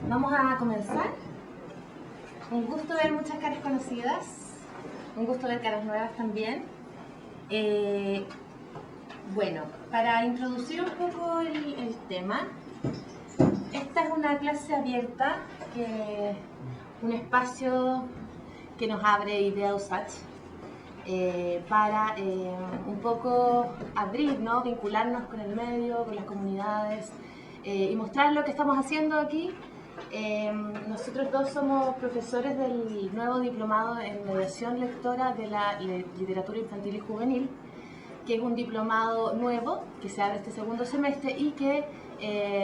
Vamos a comenzar. Un gusto ver muchas caras conocidas, un gusto ver caras nuevas también. Bueno, para introducir un poco el tema, esta es una clase abierta, un espacio que nos abre Idea USACH para un poco abrir, ¿no? Vincularnos con el medio, con las comunidades y mostrar lo que estamos haciendo aquí. Nosotros dos somos profesores del nuevo diplomado en mediación lectora de la literatura infantil y juvenil, que es un diplomado nuevo que se abre este segundo semestre y que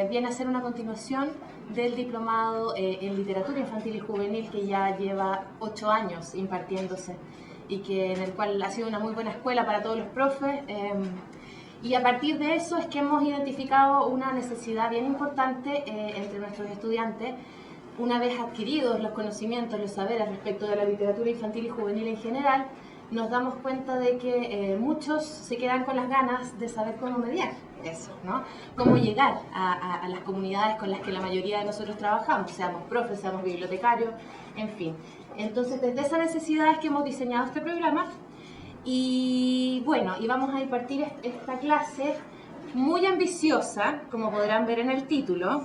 viene a ser una continuación del diplomado en literatura infantil y juvenil que ya lleva 8 años impartiéndose y que en el cual ha sido una muy buena escuela para todos los profes. Y a partir de eso es que hemos identificado una necesidad bien importante entre nuestros estudiantes, una vez adquiridos los conocimientos, los saberes respecto de la literatura infantil y juvenil en general, nos damos cuenta de que muchos se quedan con las ganas de saber cómo mediar eso, ¿no? Cómo llegar a las comunidades con las que la mayoría de nosotros trabajamos, seamos profes, seamos bibliotecarios, en fin. Entonces, desde esa necesidad es que hemos diseñado este programa. Y bueno, y vamos a impartir esta clase muy ambiciosa, como podrán ver en el título.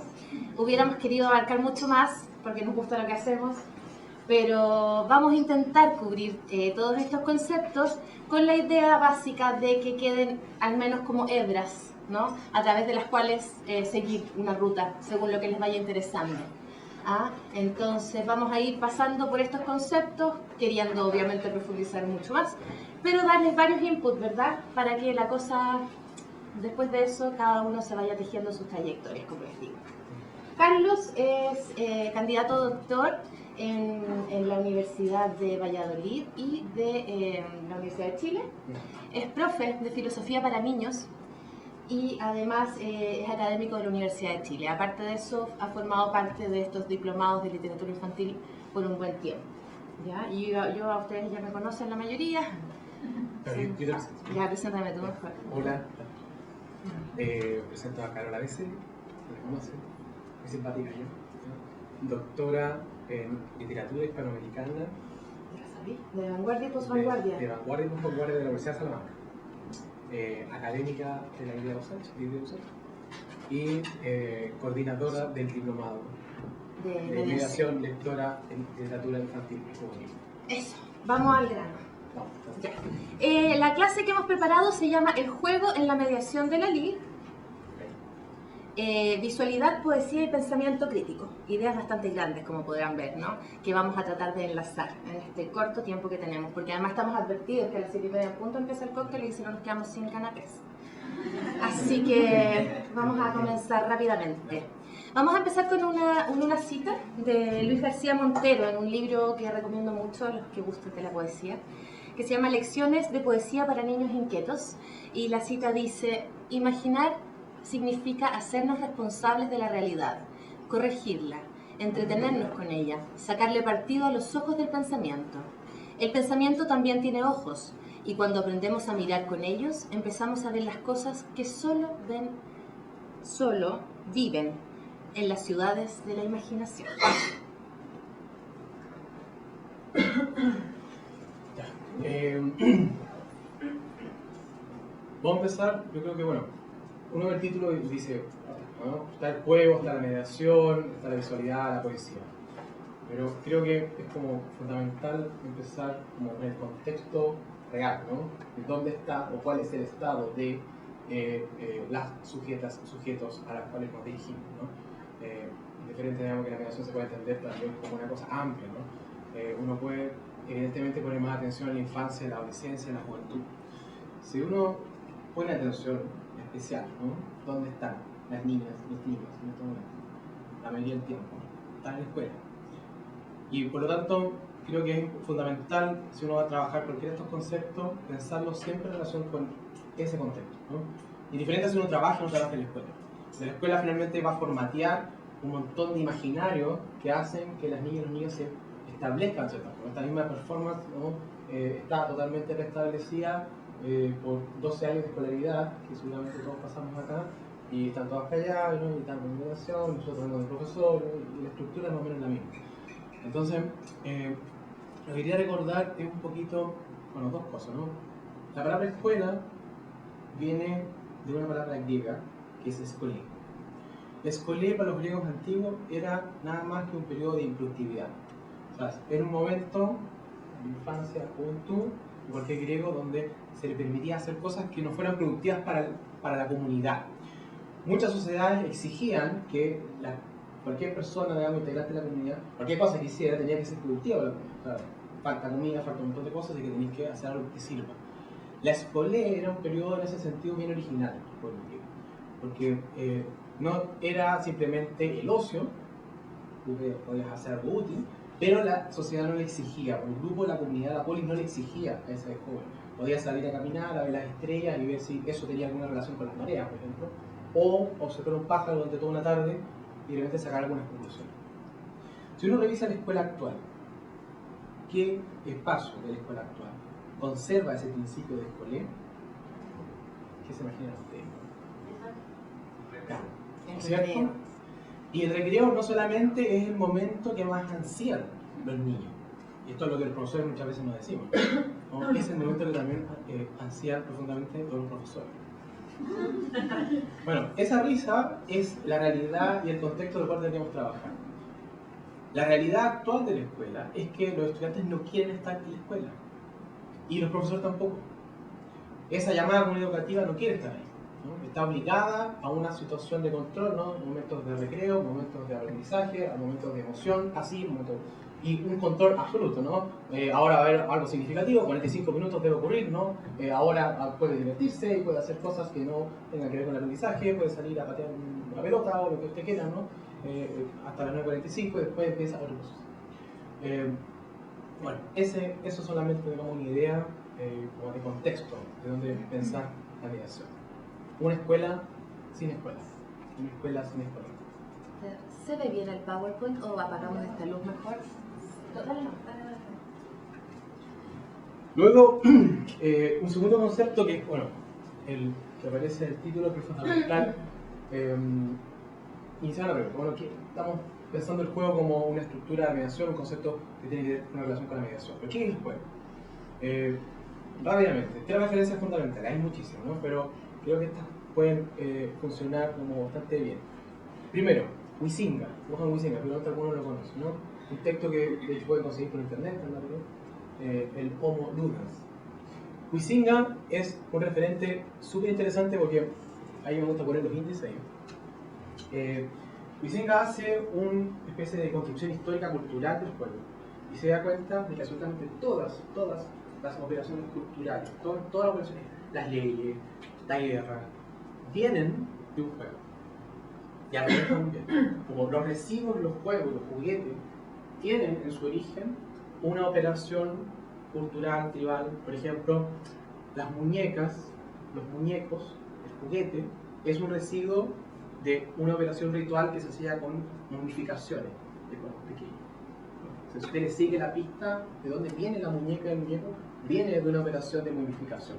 Hubiéramos querido abarcar mucho más, porque nos gusta lo que hacemos, pero vamos a intentar cubrir todos estos conceptos con la idea básica de que queden al menos como hebras, ¿no? A través de las cuales seguir una ruta, según lo que les vaya interesando. Entonces vamos a ir pasando por estos conceptos, queriendo obviamente profundizar mucho más, pero darles varios inputs, ¿verdad? Para que la cosa, después de eso, cada uno se vaya tejiendo sus trayectorias, como les digo. Carlos es candidato a doctor en la Universidad de Valladolid y de la Universidad de Chile. Es profe de filosofía para niños y además es académico de la Universidad de Chile. Aparte de eso, ha formado parte de estos diplomados de literatura infantil por un buen tiempo. ¿Ya? Y yo a ustedes ya me conocen la mayoría. Sí. Ya, preséntame tú mejor. Hola, presento a Carola Bese, la conocen, muy simpática yo, doctora en literatura hispanoamericana. Ya sabí, de vanguardia y posvanguardia. De vanguardia y posvanguardia de la Universidad de Salamanca. Académica de la Idea USACH, y coordinadora del diplomado de mediación lectora en literatura infantil y juvenil. Eso, vamos al grano. Ya. La clase que hemos preparado se llama El juego en la mediación de la LID. Visualidad, poesía y pensamiento crítico. Ideas bastante grandes, como podrán ver, ¿no? Que vamos a tratar de enlazar en este corto tiempo que tenemos, porque además estamos advertidos que a las 7:30 en punto empieza el cóctel y si no nos quedamos sin canapés. Así que vamos a comenzar rápidamente. Vamos a empezar con una cita de Luis García Montero en un libro que recomiendo mucho a los que gusten de la poesía, que se llama Lecciones de poesía para niños inquietos, y la cita dice: imaginar significa hacernos responsables de la realidad, corregirla, entretenernos con ella, sacarle partido a los ojos del pensamiento. El pensamiento también tiene ojos, y cuando aprendemos a mirar con ellos, empezamos a ver las cosas que solo viven en las ciudades de la imaginación. Vamos a empezar, yo creo que uno ve el título y dice, ¿no? Está el juego, está la mediación, está la visualidad, la poesía. Pero creo que es como fundamental empezar como en el contexto real, ¿no? De dónde está o cuál es el estado de las sujetos a las cuales nos dirigimos, ¿no? Diferente, digamos, que la mediación se puede entender también como una cosa amplia, ¿no? Uno puede, evidentemente, poner más atención en la infancia, en la adolescencia, en la juventud. Si uno pone atención especial, ¿no? ¿Dónde están las niñas, los niños en este momento? La mayoría del tiempo están en la escuela. Y por lo tanto, creo que es fundamental, si uno va a trabajar cualquiera de estos conceptos, pensarlo siempre en relación con ese contexto, ¿no? Y diferente si uno trabaja o no trabaja en la escuela. La escuela finalmente va a formatear un montón de imaginarios que hacen que las niñas y los niños se establezcan, ¿cierto? Esta misma performance, ¿no? Está totalmente restablecida por 12 años de escolaridad, que seguramente todos pasamos acá, Y están todas calladas, ¿no? Y están en moderación, nosotros tenemos el profesor, ¿no? Y la estructura es más o menos la misma. Entonces, lo que quería recordar es un poquito, bueno, dos cosas, ¿no? La palabra escuela viene de una palabra griega que es escolé. Escolé para los griegos antiguos era nada más que un periodo de improductividad. O sea, era un momento de infancia, juventud, en cualquier griego, donde se le permitía hacer cosas que no fueran productivas para la comunidad. Muchas sociedades exigían que cualquier persona, digamos, integrante de la comunidad, cualquier cosa que hiciera tenía que ser productiva. O sea, falta comida, falta un montón de cosas y que tenéis que hacer algo que te sirva. La escolé era un periodo en ese sentido bien original, porque no era simplemente el ocio, tú podías hacer algo útil, pero la sociedad no le exigía, el grupo, la comunidad, la polis no le exigía a ese joven. Podía salir a caminar, a ver las estrellas y ver si eso tenía alguna relación con las mareas, por ejemplo, o observar un pájaro durante toda una tarde y de repente sacar algunas conclusiones. Si uno revisa la escuela actual, ¿qué espacio de la escuela actual conserva ese principio de escolé? ¿Qué se imaginan ustedes? ¿Cierto? Y el recreo no solamente es el momento que más ansían los niños, y esto es lo que los profesores muchas veces nos decimos, ¿no? Es el momento que también ansían profundamente los profesores. Bueno, esa risa es la realidad y el contexto del cual deberíamos trabajar. La realidad actual de la escuela es que los estudiantes no quieren estar en la escuela, y los profesores tampoco. Esa llamada comunidad educativa no quiere estar ahí, ¿no? Está obligada a una situación de control, ¿no? Momentos de recreo, momentos de aprendizaje, momentos de emoción, así, y un control absoluto, ¿no? Ahora va a haber algo significativo, 45 minutos debe ocurrir, ¿no? Ahora puede divertirse y puede hacer cosas que no tengan que ver con el aprendizaje, puede salir a patear una pelota o lo que usted quiera, ¿no? Hasta las 9:45 y después empieza otra cosa. Bueno, eso solamente digamos una idea como de contexto de donde pensar la mediación. Una escuela sin escuelas. Una escuela sin escuela. ¿Se ve bien el PowerPoint o apagamos esta luz mejor? Dale. Luego, un segundo concepto que es, bueno, el que aparece en el título, que es fundamental. Iniciar la pregunta. Bueno, estamos pensando el juego como una estructura de mediación, un concepto que tiene que ver una relación con la mediación. ¿Pero qué es el juego? Rápidamente, tres referencias fundamentales, hay muchísimas, ¿no? Pero creo que estas pueden funcionar como bastante bien. Primero, Huizinga, probablemente algunos lo conocen, ¿no? Un texto que de hecho pueden conseguir por internet, el Homo Ludens. Huizinga es un referente súper interesante porque ahí me gusta poner los índices ahí. Huizinga hace una especie de construcción histórica cultural del juego y se da cuenta de que absolutamente todas las operaciones culturales, todas las operaciones, las leyes, la guerra, vienen de un juego. Y al revés también. Como los residuos, los juegos, los juguetes, tienen en su origen una operación cultural, tribal. Por ejemplo, las muñecas, los muñecos, el juguete, es un residuo de una operación ritual que se hacía con momificaciones de cuerpos pequeños. Si usted le sigue la pista de dónde viene la muñeca del muñeco, viene de una operación de momificación.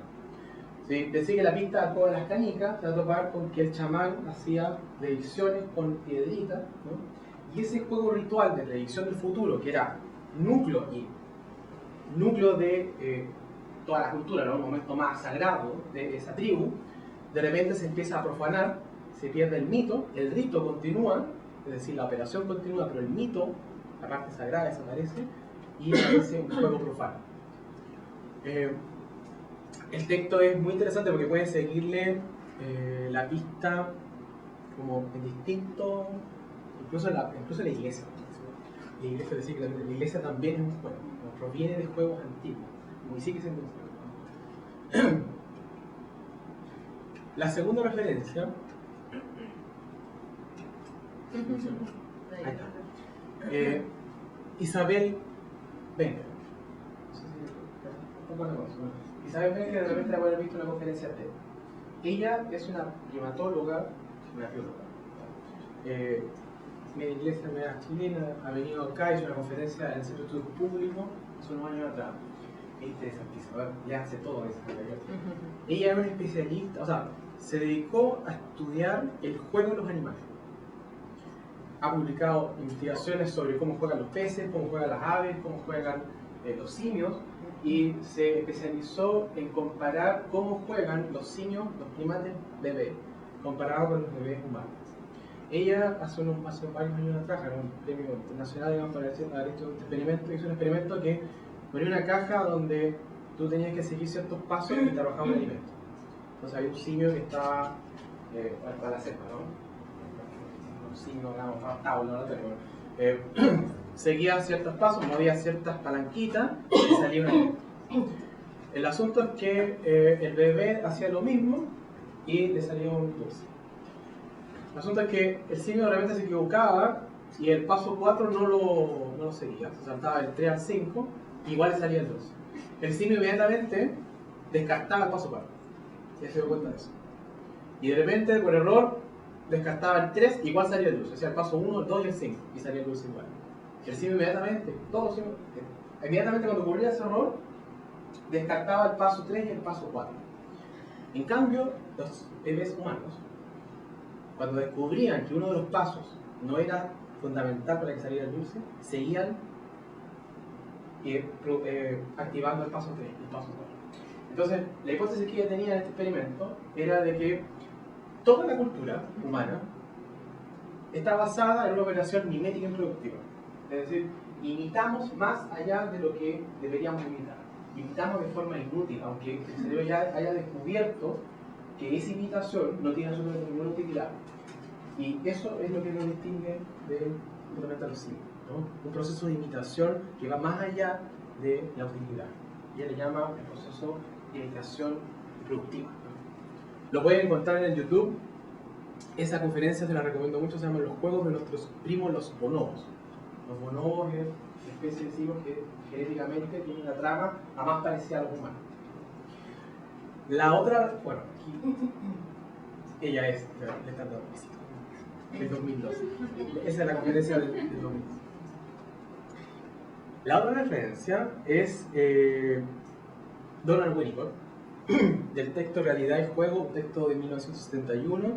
Si le sigue la pista a todas las canicas, se va a topar con que el chamán hacía predicciones con piedritas, ¿no? Y ese juego ritual de predicción del futuro, que era núcleo de toda la cultura, ¿no? Un momento más sagrado de esa tribu, de repente se empieza a profanar, se pierde el mito, el rito continúa, es decir, la operación continúa, pero el mito, la parte sagrada, desaparece y aparece un juego profano. El texto es muy interesante porque pueden seguirle la pista como en distintos, incluso la iglesia. La iglesia decía que la iglesia también es un juego, ¿no? Proviene de juegos antiguos, como sí que se encuentra. La segunda referencia, ahí está. Isabel Wenger. Isabel Wenger de repente la puede haber visto en una conferencia TED. Ella es una primatóloga, una bióloga. Media inglesa, media chilena, ha venido acá, hizo una conferencia en el Centro de Estudios Públicos hace unos años atrás. Es interesantísimo, le hace todo eso. Ella es una especialista, o sea, se dedicó a estudiar el juego de los animales. Ha publicado investigaciones sobre cómo juegan los peces, cómo juegan las aves, cómo juegan los simios, y se especializó en comparar cómo juegan los simios, los primates bebés, comparado con los bebés humanos. Ella hace varios años atrás ganó un premio internacional, digamos, para haber hecho un experimento. Hizo un experimento que ponía una caja donde tú tenías que seguir ciertos pasos y te arrojaba un alimento. Entonces había un simio que estaba para la cepa, ¿no? Un simio, digamos, tabla, no tenemos. Seguía ciertos pasos, movía ciertas palanquitas y salía un alimento. El asunto es que el bebé hacía lo mismo y le salía un dulce. El asunto es que el simio realmente se equivocaba y el paso 4 no lo seguía. Se saltaba del 3 al 5 y igual le salía el 2. El simio inmediatamente descartaba el paso 4. Ya se dio cuenta de eso. Y de repente, por error, descartaba el 3 y igual salía el 2. O sea, el paso 1, el 2 y el 5. Y salía el 2 igual. El simio inmediatamente, todos los simios, inmediatamente cuando ocurría ese error, descartaba el paso 3 y el paso 4. En cambio, los bebés humanos, cuando descubrían que uno de los pasos no era fundamental para que saliera el dulce, seguían activando el paso 3 y el paso 4. Entonces, la hipótesis que ella tenía en este experimento era de que toda la cultura humana está basada en una operación mimética improductiva. Es decir, imitamos más allá de lo que deberíamos imitar. Imitamos de forma inútil, aunque el cerebro ya haya descubierto que esa imitación no tiene absolutamente ninguna utilidad. Y eso es lo que nos distingue del fundamental los simios, ¿no? Un proceso de imitación que va más allá de la utilidad. Ella le llama el proceso de imitación productiva. Lo pueden encontrar en YouTube. Esa conferencia se la recomiendo mucho, se llama Los juegos de nuestros primos los bonobos. Los bonobos es una especie de simio que genéticamente tiene una trama a más parecida a los humanos. La otra, bueno, aquí, ella es, le están dando visita, del 2012. Esa es la conferencia del 2012. La otra referencia es Donald Winnicott, del texto Realidad y Juego, un texto de 1971,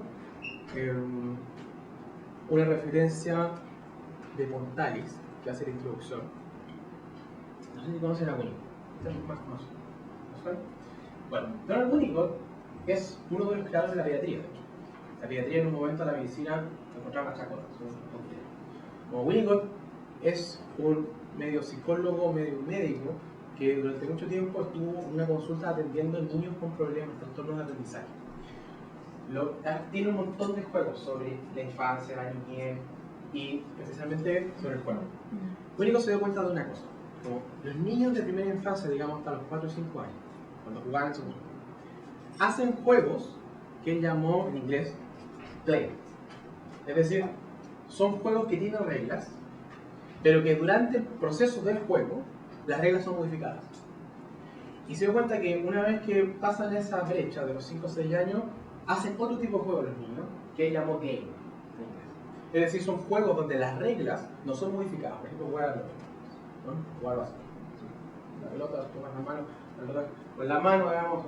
una referencia de Pontalis, que hace la introducción. No sé si conocen a Winnicott, este es más conocido. ¿No suena? Bueno, Donald Winnicott es uno de los creadores de la pediatría. La pediatría en un momento de la medicina encontraba las chacotas. Como Winnicott es un medio psicólogo, medio médico, que durante mucho tiempo estuvo en una consulta atendiendo a niños con problemas, trastornos de aprendizaje. Tiene un montón de juegos sobre la infancia, la niñez y especialmente sobre el juego. Winnicott se dio cuenta de una cosa: como los niños de primera infancia, digamos hasta los 4 o 5 años, cuando jugaban en su mundo, hacen juegos que él llamó en inglés play. Es decir, son juegos que tienen reglas, pero que durante el proceso del juego las reglas son modificadas. Y se dio cuenta que una vez que pasan esa brecha de los 5 o 6 años, hacen otro tipo de juegos los niños, que él llamó game en inglés. Es decir, son juegos donde las reglas no son modificadas. Por ejemplo, jugar a la pelota, ¿no? Jugar básico. La pelota, tomas la mano, con la mano, digamos,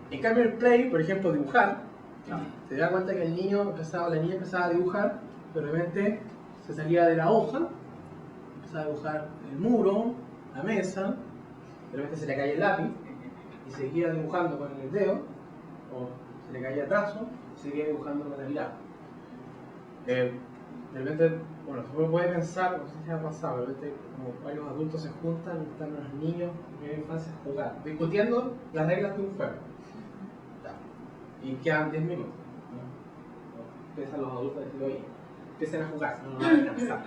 en cambio el play, por ejemplo, dibujar, se da cuenta que la niña empezaba a dibujar, pero de repente se salía de la hoja, empezaba a dibujar el muro, la mesa, de repente se le caía el lápiz y seguía dibujando con el dedo, o se le caía el brazo y seguía dibujando con la mirada. De repente, bueno, uno puede pensar, no sé si ha pasado, de repente como varios adultos se juntan y están los niños en primera infancia jugando, discutiendo las reglas de un juego. Y quedan 10 minutos. ¿No? Empiezan los adultos a decir, oye, empiecen a jugar, no van a descansar.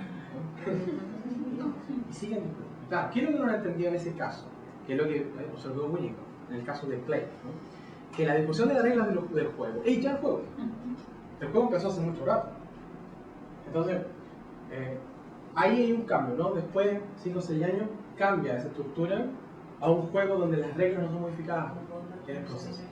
¿No? Y siguen discutiendo. Claro, ¿qué es lo que no lo entendió en ese caso? Que es lo que observó Winnicott, en el caso del play. ¿No? Que la discusión de las reglas del juego es ya el juego. El juego empezó hace mucho rato. Entonces, ahí hay un cambio, ¿no? Después de 5 o 6 años, cambia esa estructura a un juego donde las reglas no son modificadas en el proceso.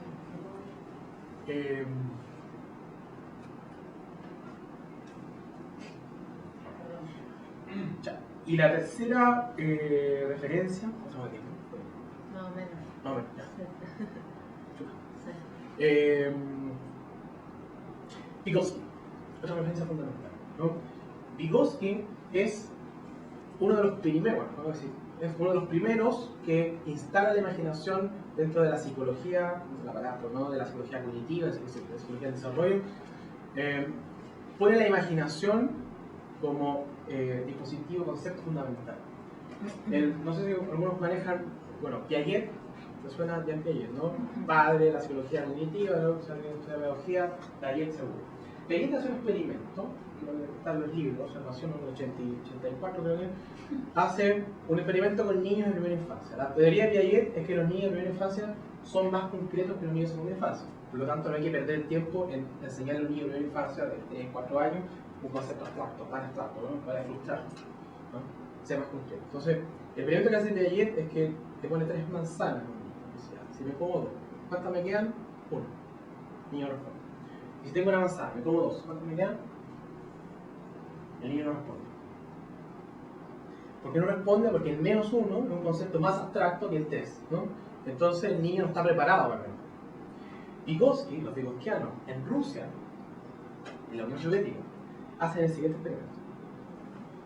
Y la tercera referencia, Más o menos. no, ya. Vygotsky, otra referencia fundamental, ¿no? Vygotsky es uno de los primeros, vamos a decir, es uno de los primeros que instala la imaginación dentro de la psicología, la palabra, ¿no? De la psicología cognitiva, de la psicología del desarrollo. Pone la imaginación como dispositivo, concepto fundamental. No sé si algunos manejan, bueno, Piaget, te suena Jean Piaget, ¿no? Padre de la psicología cognitiva, ¿no? O sea, de la pedagogía, Piaget seguro. Piaget hace un experimento, están los libros, observación en el 84 creo que, hace un experimento con niños de primera infancia. La teoría de Piaget es que los niños de primera infancia son más concretos que los niños de segunda infancia. Por lo tanto, no hay que perder el tiempo en enseñar a un niño de primera infancia de 3, 4 años un concepto abstracto, tan abstracto, ¿no? Para frustrar, ¿no? Sea más concreto. Entonces, el experimento que hace Piaget es que te pone 3 manzanas. Si me como 2, ¿cuántas me quedan? 1. Niño responde. Y si tengo una manzana, me como 2, ¿cuántas me quedan? El niño no responde. ¿Por qué no responde? Porque el menos 1 es un concepto más abstracto que el 3, ¿no? Entonces el niño no está preparado para verlo. Vygotsky, los vygotskianos, en Rusia, en la Unión Soviética, hacen el siguiente experimento.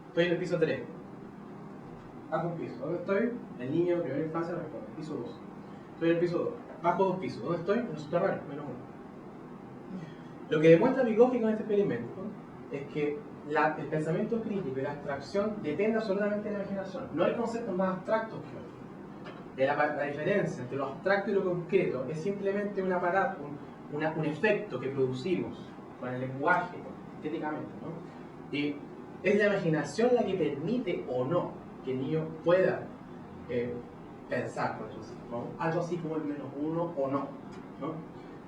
Estoy en el piso 3. Bajo un piso. ¿Dónde estoy? El niño de primera infancia responde. Piso 2. Estoy en el piso 2. Bajo 2 pisos. ¿Dónde estoy? En el subterráneo. Menos 1. Lo que demuestra Vygotsky con este experimento es que el pensamiento crítico y la abstracción depende absolutamente de la imaginación. No hay conceptos más abstractos que otros. La diferencia entre lo abstracto y lo concreto es simplemente un aparato, un efecto que producimos con el lenguaje, estéticamente, ¿no? Y es la imaginación la que permite o no que el niño pueda pensar, por eso así, ¿no? Algo así como el menos 1 o no, ¿no?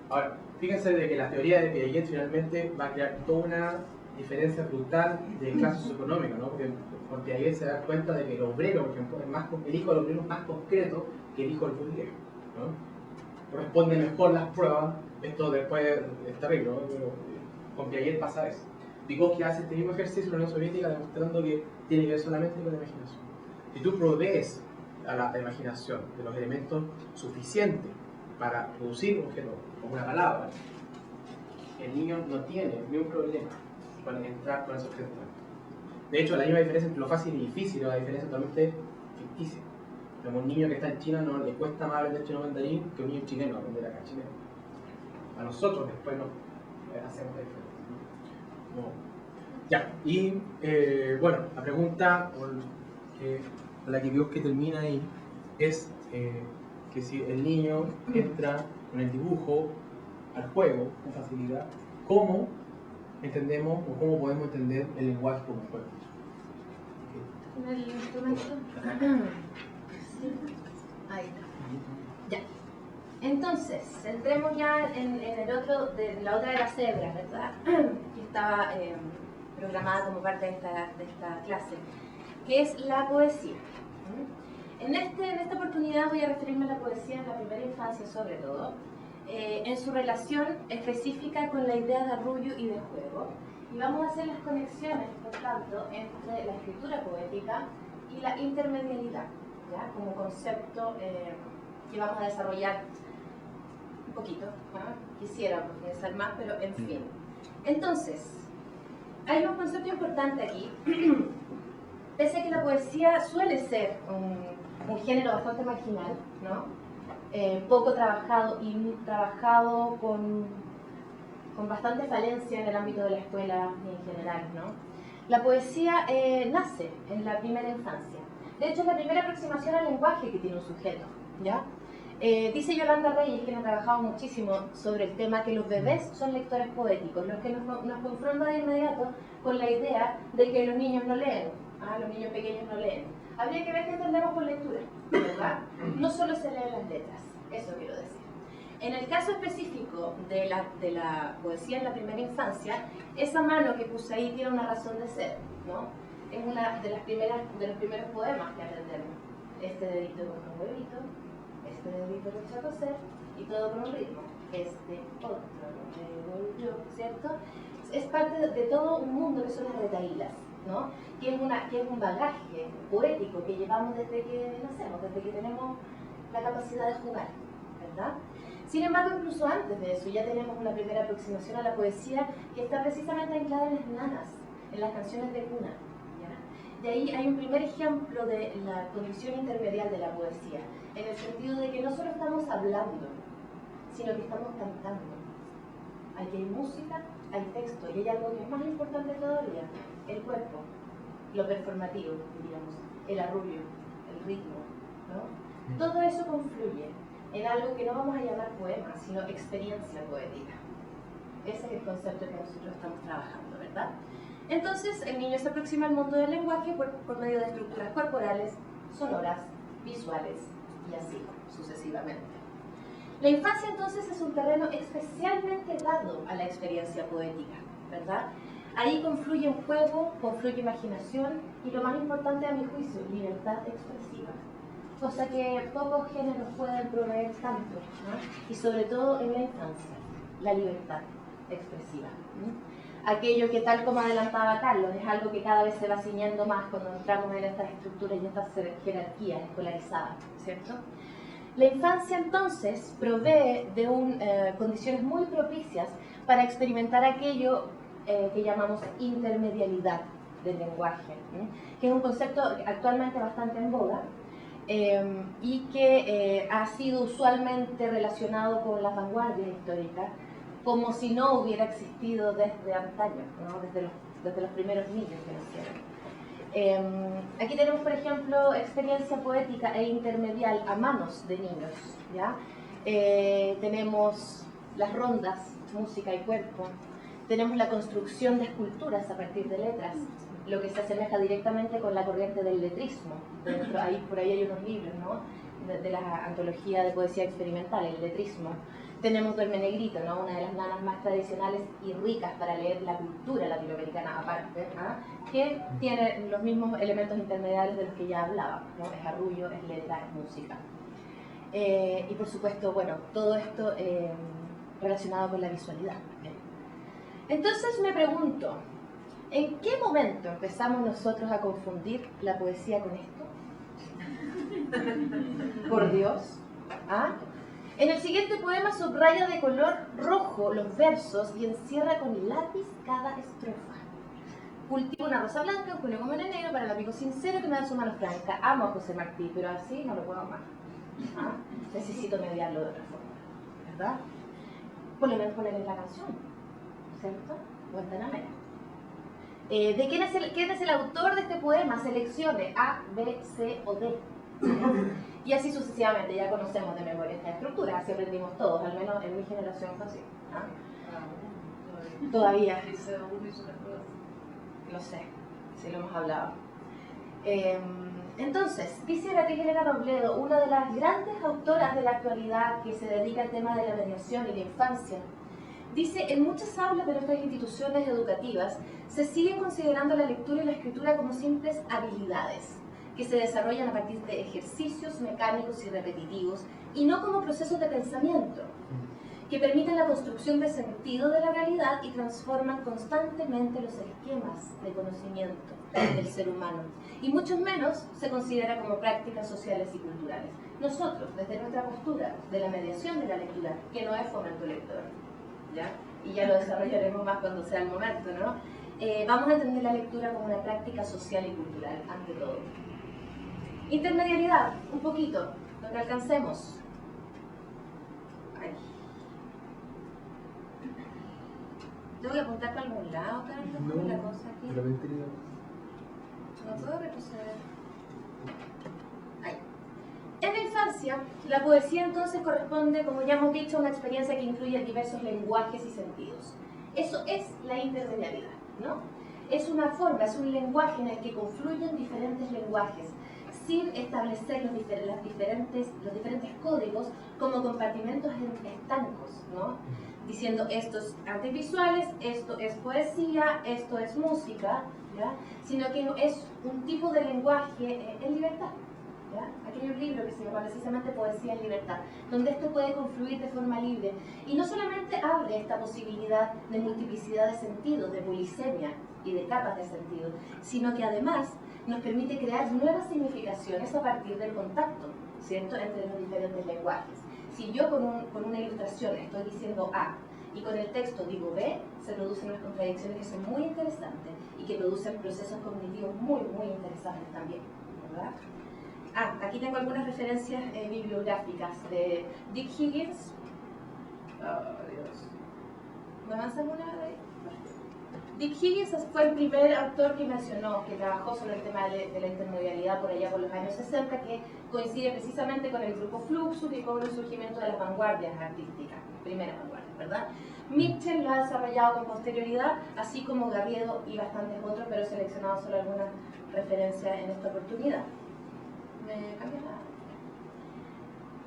Ahora, fíjense de que la teoría de Piaget finalmente va a crear toda una diferencia brutal de clase socioeconómica, ¿no? Porque con Piaget se da cuenta de que el obrero, por ejemplo, el hijo del obrero es más concreto que el hijo del burgués, ¿no? Responde mejor las pruebas, esto después es terrible, ¿no? Pero con Piaget pasa eso. Vygotsky hace este mismo ejercicio en la Unión Soviética demostrando que tiene que ver solamente con la imaginación. Si tú provees a la imaginación de los elementos suficientes para producir un objeto, como una palabra, el niño no tiene ni un problema con entrar con esos objetos. De hecho, la misma diferencia entre lo fácil y difícil es una diferencia totalmente ficticia. Como un niño que está en China no le cuesta más aprender chino mandarín que un niño chileno aprender acá chileno. A nosotros después no hacemos la diferencia. No. Ya, y bueno, la pregunta con la que Vygotsky termina ahí es que si el niño entra con el dibujo al juego con facilidad, ¿cómo entendemos o cómo podemos entender el lenguaje como juego? ¿El instrumento? Ahí está. Ya. Entonces, entremos ya en la otra de las cebras, ¿verdad? Que estaba programada como parte de esta clase, que es la poesía. En esta oportunidad voy a referirme a la poesía en la primera infancia sobre todo, en su relación específica con la idea de arrullo y de juego. Y vamos a hacer las conexiones, por tanto, entre la escritura poética y la intermedialidad, ¿ya? Como concepto que vamos a desarrollar un poquito. Quisiera profundizar más, pero en fin. Entonces, hay un concepto importante aquí. Pese a que la poesía suele ser un género bastante marginal, ¿no? Poco trabajado y trabajado con bastante falencia en el ámbito de la escuela en general, ¿no? La poesía nace en la primera infancia. De hecho, es la primera aproximación al lenguaje que tiene un sujeto, ¿ya? Dice Yolanda Reyes, quien ha trabajado muchísimo sobre el tema, que los bebés son lectores poéticos, los que nos confrontan de inmediato con la idea de que los niños no leen, los niños pequeños no leen. Habría que ver qué entendemos por lectura, ¿verdad? No solo se leen las letras, eso quiero decir. En el caso específico de la poesía en la primera infancia, esa mano que puse ahí tiene una razón de ser, ¿no? Es una de los primeros poemas que aprendemos. Este dedito con un huevito, este dedito lo echa a coser, y todo con un ritmo. Este otro lo yo, ¿cierto? Es parte de todo un mundo que son las retahílas, ¿no? Que es un bagaje poético que llevamos desde que nacemos, desde que tenemos la capacidad de jugar, ¿verdad? Sin embargo, incluso antes de eso, ya tenemos una primera aproximación a la poesía que está precisamente anclada en las nanas, en las canciones de cuna. ¿Ya? De ahí hay un primer ejemplo de la condición intermedial de la poesía, en el sentido de que no solo estamos hablando, sino que estamos cantando. Aquí hay música, hay texto, y hay algo que es más importante todavía, el cuerpo, lo performativo, diríamos, el arrullo, el ritmo, ¿no? Todo eso confluye en algo que no vamos a llamar poema, sino experiencia poética. Ese es el concepto que nosotros estamos trabajando, ¿verdad? Entonces, el niño se aproxima al mundo del lenguaje por medio de estructuras corporales, sonoras, visuales, y así sucesivamente. La infancia entonces es un terreno especialmente dado a la experiencia poética, ¿verdad? Ahí confluye un juego, confluye imaginación y lo más importante a mi juicio, libertad expresiva. Cosa que pocos géneros pueden proveer tanto, ¿no? Y sobre todo en la infancia, la libertad expresiva. ¿No? Aquello que, tal como adelantaba Carlos, es algo que cada vez se va ciñendo más cuando entramos en estas estructuras y estas jerarquías escolarizadas, ¿cierto? La infancia entonces provee de condiciones muy propicias para experimentar aquello que llamamos intermedialidad del lenguaje, que es un concepto actualmente bastante en boga y que ha sido usualmente relacionado con las vanguardias históricas, como si no hubiera existido desde antaño, ¿no? desde los primeros niños que nacieron. Aquí tenemos, por ejemplo, experiencia poética e intermedial a manos de niños, ¿ya? Tenemos las rondas, música y cuerpo. Tenemos la construcción de esculturas a partir de letras, lo que se asemeja directamente con la corriente del letrismo. Por ahí hay unos libros, ¿no? de la antología de poesía experimental, el letrismo. Tenemos Duerme Negrito, ¿no? Una de las nanas más tradicionales y ricas para leer la cultura latinoamericana aparte, ¿eh? Que tiene los mismos elementos intermediarios de los que ya hablábamos, ¿no? Es arrullo, es letra, es música. Y por supuesto, bueno, todo esto relacionado con la visualidad. Entonces me pregunto, ¿en qué momento empezamos nosotros a confundir la poesía con esto? Por Dios. ¿Ah? En el siguiente poema subraya de color rojo los versos y encierra con lápiz cada estrofa. Cultivo una rosa blanca, un julio como en enero, para el amigo sincero que me da su mano franca. Amo a José Martí, pero así no lo puedo amar. ¿Ah? Necesito mediarlo de otra forma, ¿verdad? Por lo menos ponerle en la canción, ¿cierto? Guantanamera. ¿De quién es el autor de este poema? Seleccione A, B, C o D. Y así sucesivamente, ya conocemos de memoria esta estructura, así aprendimos todos, al menos en mi generación fue así. ¿Ah? Todavía. Lo sé, sí lo hemos hablado. Entonces, dice Beatriz Elena Robledo, una de las grandes autoras de la actualidad que se dedica al tema de la mediación y la infancia, dice, en muchas aulas de nuestras instituciones educativas se siguen considerando la lectura y la escritura como simples habilidades que se desarrollan a partir de ejercicios mecánicos y repetitivos y no como procesos de pensamiento que permiten la construcción de sentido de la realidad y transforman constantemente los esquemas de conocimiento del ser humano. Y mucho menos se considera como prácticas sociales y culturales. Nosotros, desde nuestra postura de la mediación de la lectura, que no es fomento lector, ¿ya? Y ya lo desarrollaremos más cuando sea el momento, ¿no? Vamos a entender la lectura como una práctica social y cultural, ante todo. Intermedialidad, un poquito, lo que alcancemos. Ay. ¿Tengo que apuntar para algún lado, Carlos? ¿Cómo es la cosa aquí? No puedo retroceder. Ahí. En la infancia, la poesía entonces corresponde, como ya hemos dicho, a una experiencia que incluye diversos lenguajes y sentidos. Eso es la intermedialidad, ¿no? Es una forma, es un lenguaje en el que confluyen diferentes lenguajes, sin establecer los diferentes códigos como compartimentos estancos, ¿no? Diciendo esto es artes visuales, esto es poesía, esto es música, ¿ya? Sino que es un tipo de lenguaje en libertad. ¿Ya? Aquí hay un libro que se llama precisamente Poesía en Libertad, donde esto puede confluir de forma libre y no solamente abre esta posibilidad de multiplicidad de sentidos, de polisemia y de capas de sentido, sino que además nos permite crear nuevas significaciones a partir del contacto, ¿cierto?, entre los diferentes lenguajes. Si yo con una ilustración estoy diciendo A y con el texto digo B, se producen unas contradicciones que son muy interesantes y que producen procesos cognitivos muy, muy interesantes también, ¿verdad? Aquí tengo algunas referencias bibliográficas de Dick Higgins. Oh, Dios. ¿Me avanzas una de ahí? Dick Higgins fue el primer autor que mencionó, que trabajó sobre el tema de la intermedialidad por allá por los años 60, que coincide precisamente con el grupo Fluxus y con el surgimiento de las vanguardias artísticas, primeras vanguardias, ¿verdad? Mitchell lo ha desarrollado con posterioridad, así como Garrido y bastantes otros, pero he seleccionado solo algunas referencias en esta oportunidad. ¿Me cambias la?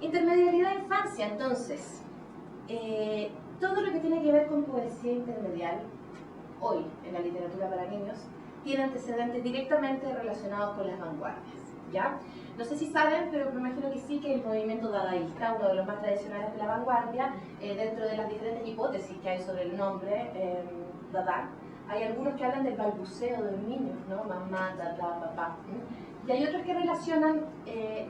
Intermedialidad de infancia, entonces. Todo lo que tiene que ver con poesía intermedial, hoy en la literatura para niños, tiene antecedentes directamente relacionados con las vanguardias, ¿ya? No sé si saben, pero me imagino que sí, que el movimiento dadaísta, uno de los más tradicionales de la vanguardia, dentro de las diferentes hipótesis que hay sobre el nombre Dada, hay algunos que hablan del balbuceo de los niños, ¿no? Mamá, dada, papá. Y hay otros que relacionan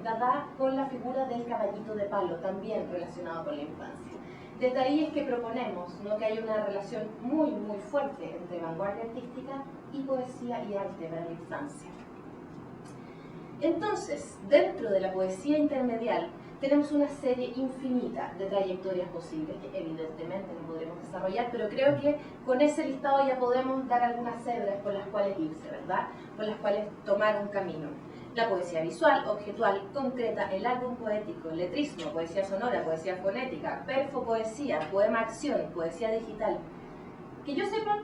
Dada con la figura del caballito de palo, también relacionado con la infancia. Desde ahí es que proponemos, ¿no?, que hay una relación muy, muy fuerte entre vanguardia artística y poesía y arte para la infancia. Entonces, dentro de la poesía intermedial, tenemos una serie infinita de trayectorias posibles que evidentemente no podremos desarrollar, pero creo que con ese listado ya podemos dar algunas cebras por las cuales irse, ¿verdad? Por las cuales tomar un camino. La poesía visual, objetual, concreta, el álbum poético, el letrismo, poesía sonora, poesía fonética, perfopoesía, poema acción, poesía digital. Que yo sepa,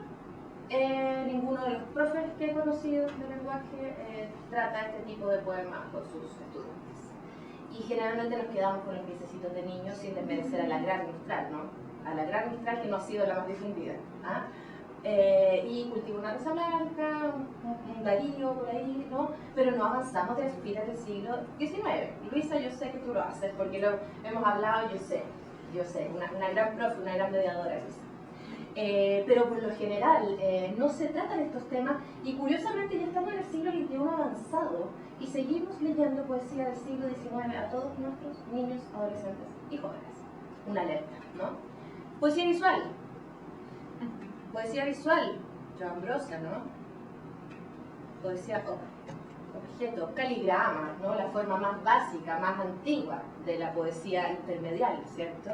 ninguno de los profes que he conocido de lenguaje trata este tipo de poemas con sus estudiantes. Y generalmente nos quedamos con los piececitos de niños sin desmerecer a la gran Mistral, ¿no? A la gran Mistral, que no ha sido la más difundida. ¿Ah? Y Cultivo una Rosa Blanca, un Darío por ahí, ¿no? Pero no avanzamos de las pilas del siglo XIX. Luisa, yo sé que tú lo haces, porque lo hemos hablado, yo sé, una gran profe, una gran mediadora, Luisa. Pero por lo general no se tratan estos temas y curiosamente ya estamos en el siglo XXI avanzado y seguimos leyendo poesía del siglo XIX a todos nuestros niños, adolescentes y jóvenes. Una alerta, ¿no? Poesía visual. Poesía visual, Joan Brossa, ¿no? Poesía objeto, caligrama, ¿no? La forma más básica, más antigua de la poesía intermedial, ¿cierto?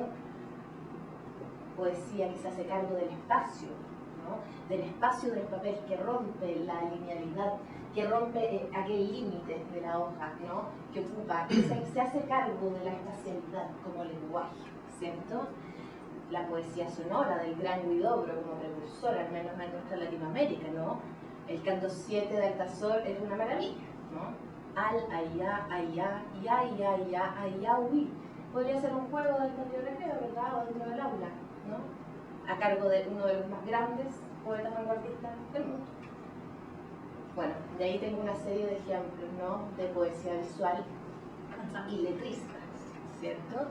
Poesía que se hace cargo del espacio, ¿no? Del espacio del papel, que rompe la linealidad, que rompe aquel límite de la hoja, ¿no?, que ocupa, que se hace cargo de la espacialidad como lenguaje, ¿cierto? La poesía sonora del gran Huidobro como precursor, al menos en nuestra Latinoamérica, ¿no? El canto 7 de Altazor es una maravilla, ¿no? Al, allá, allá, ya, ya, ya, allá, huí. Podría ser un juego del patio de recreo, ¿verdad? O dentro del aula, ¿no? A cargo de uno de los más grandes poetas vanguardistas del mundo. Bueno, de ahí tengo una serie de ejemplos, ¿no?, de poesía visual y letristas, ¿cierto?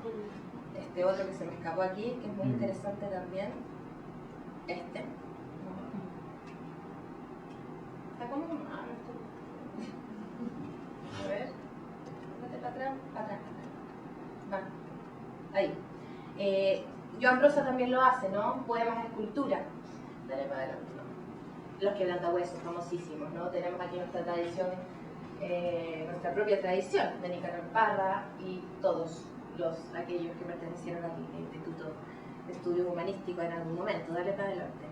Este otro que se me escapó aquí, que es muy interesante también, este. Está como a ver, vete para atrás, para atrás. Va, ahí. Joan Brossa también lo hace, ¿no? Poemas de escultura. Dale para adelante, ¿no? Los quebrantahuesos, famosísimos, ¿no? Tenemos aquí nuestra tradición, nuestra propia tradición de Nicanor Parra y todos aquellos que pertenecieron al Instituto de Estudios Humanísticos en algún momento. Dale para adelante.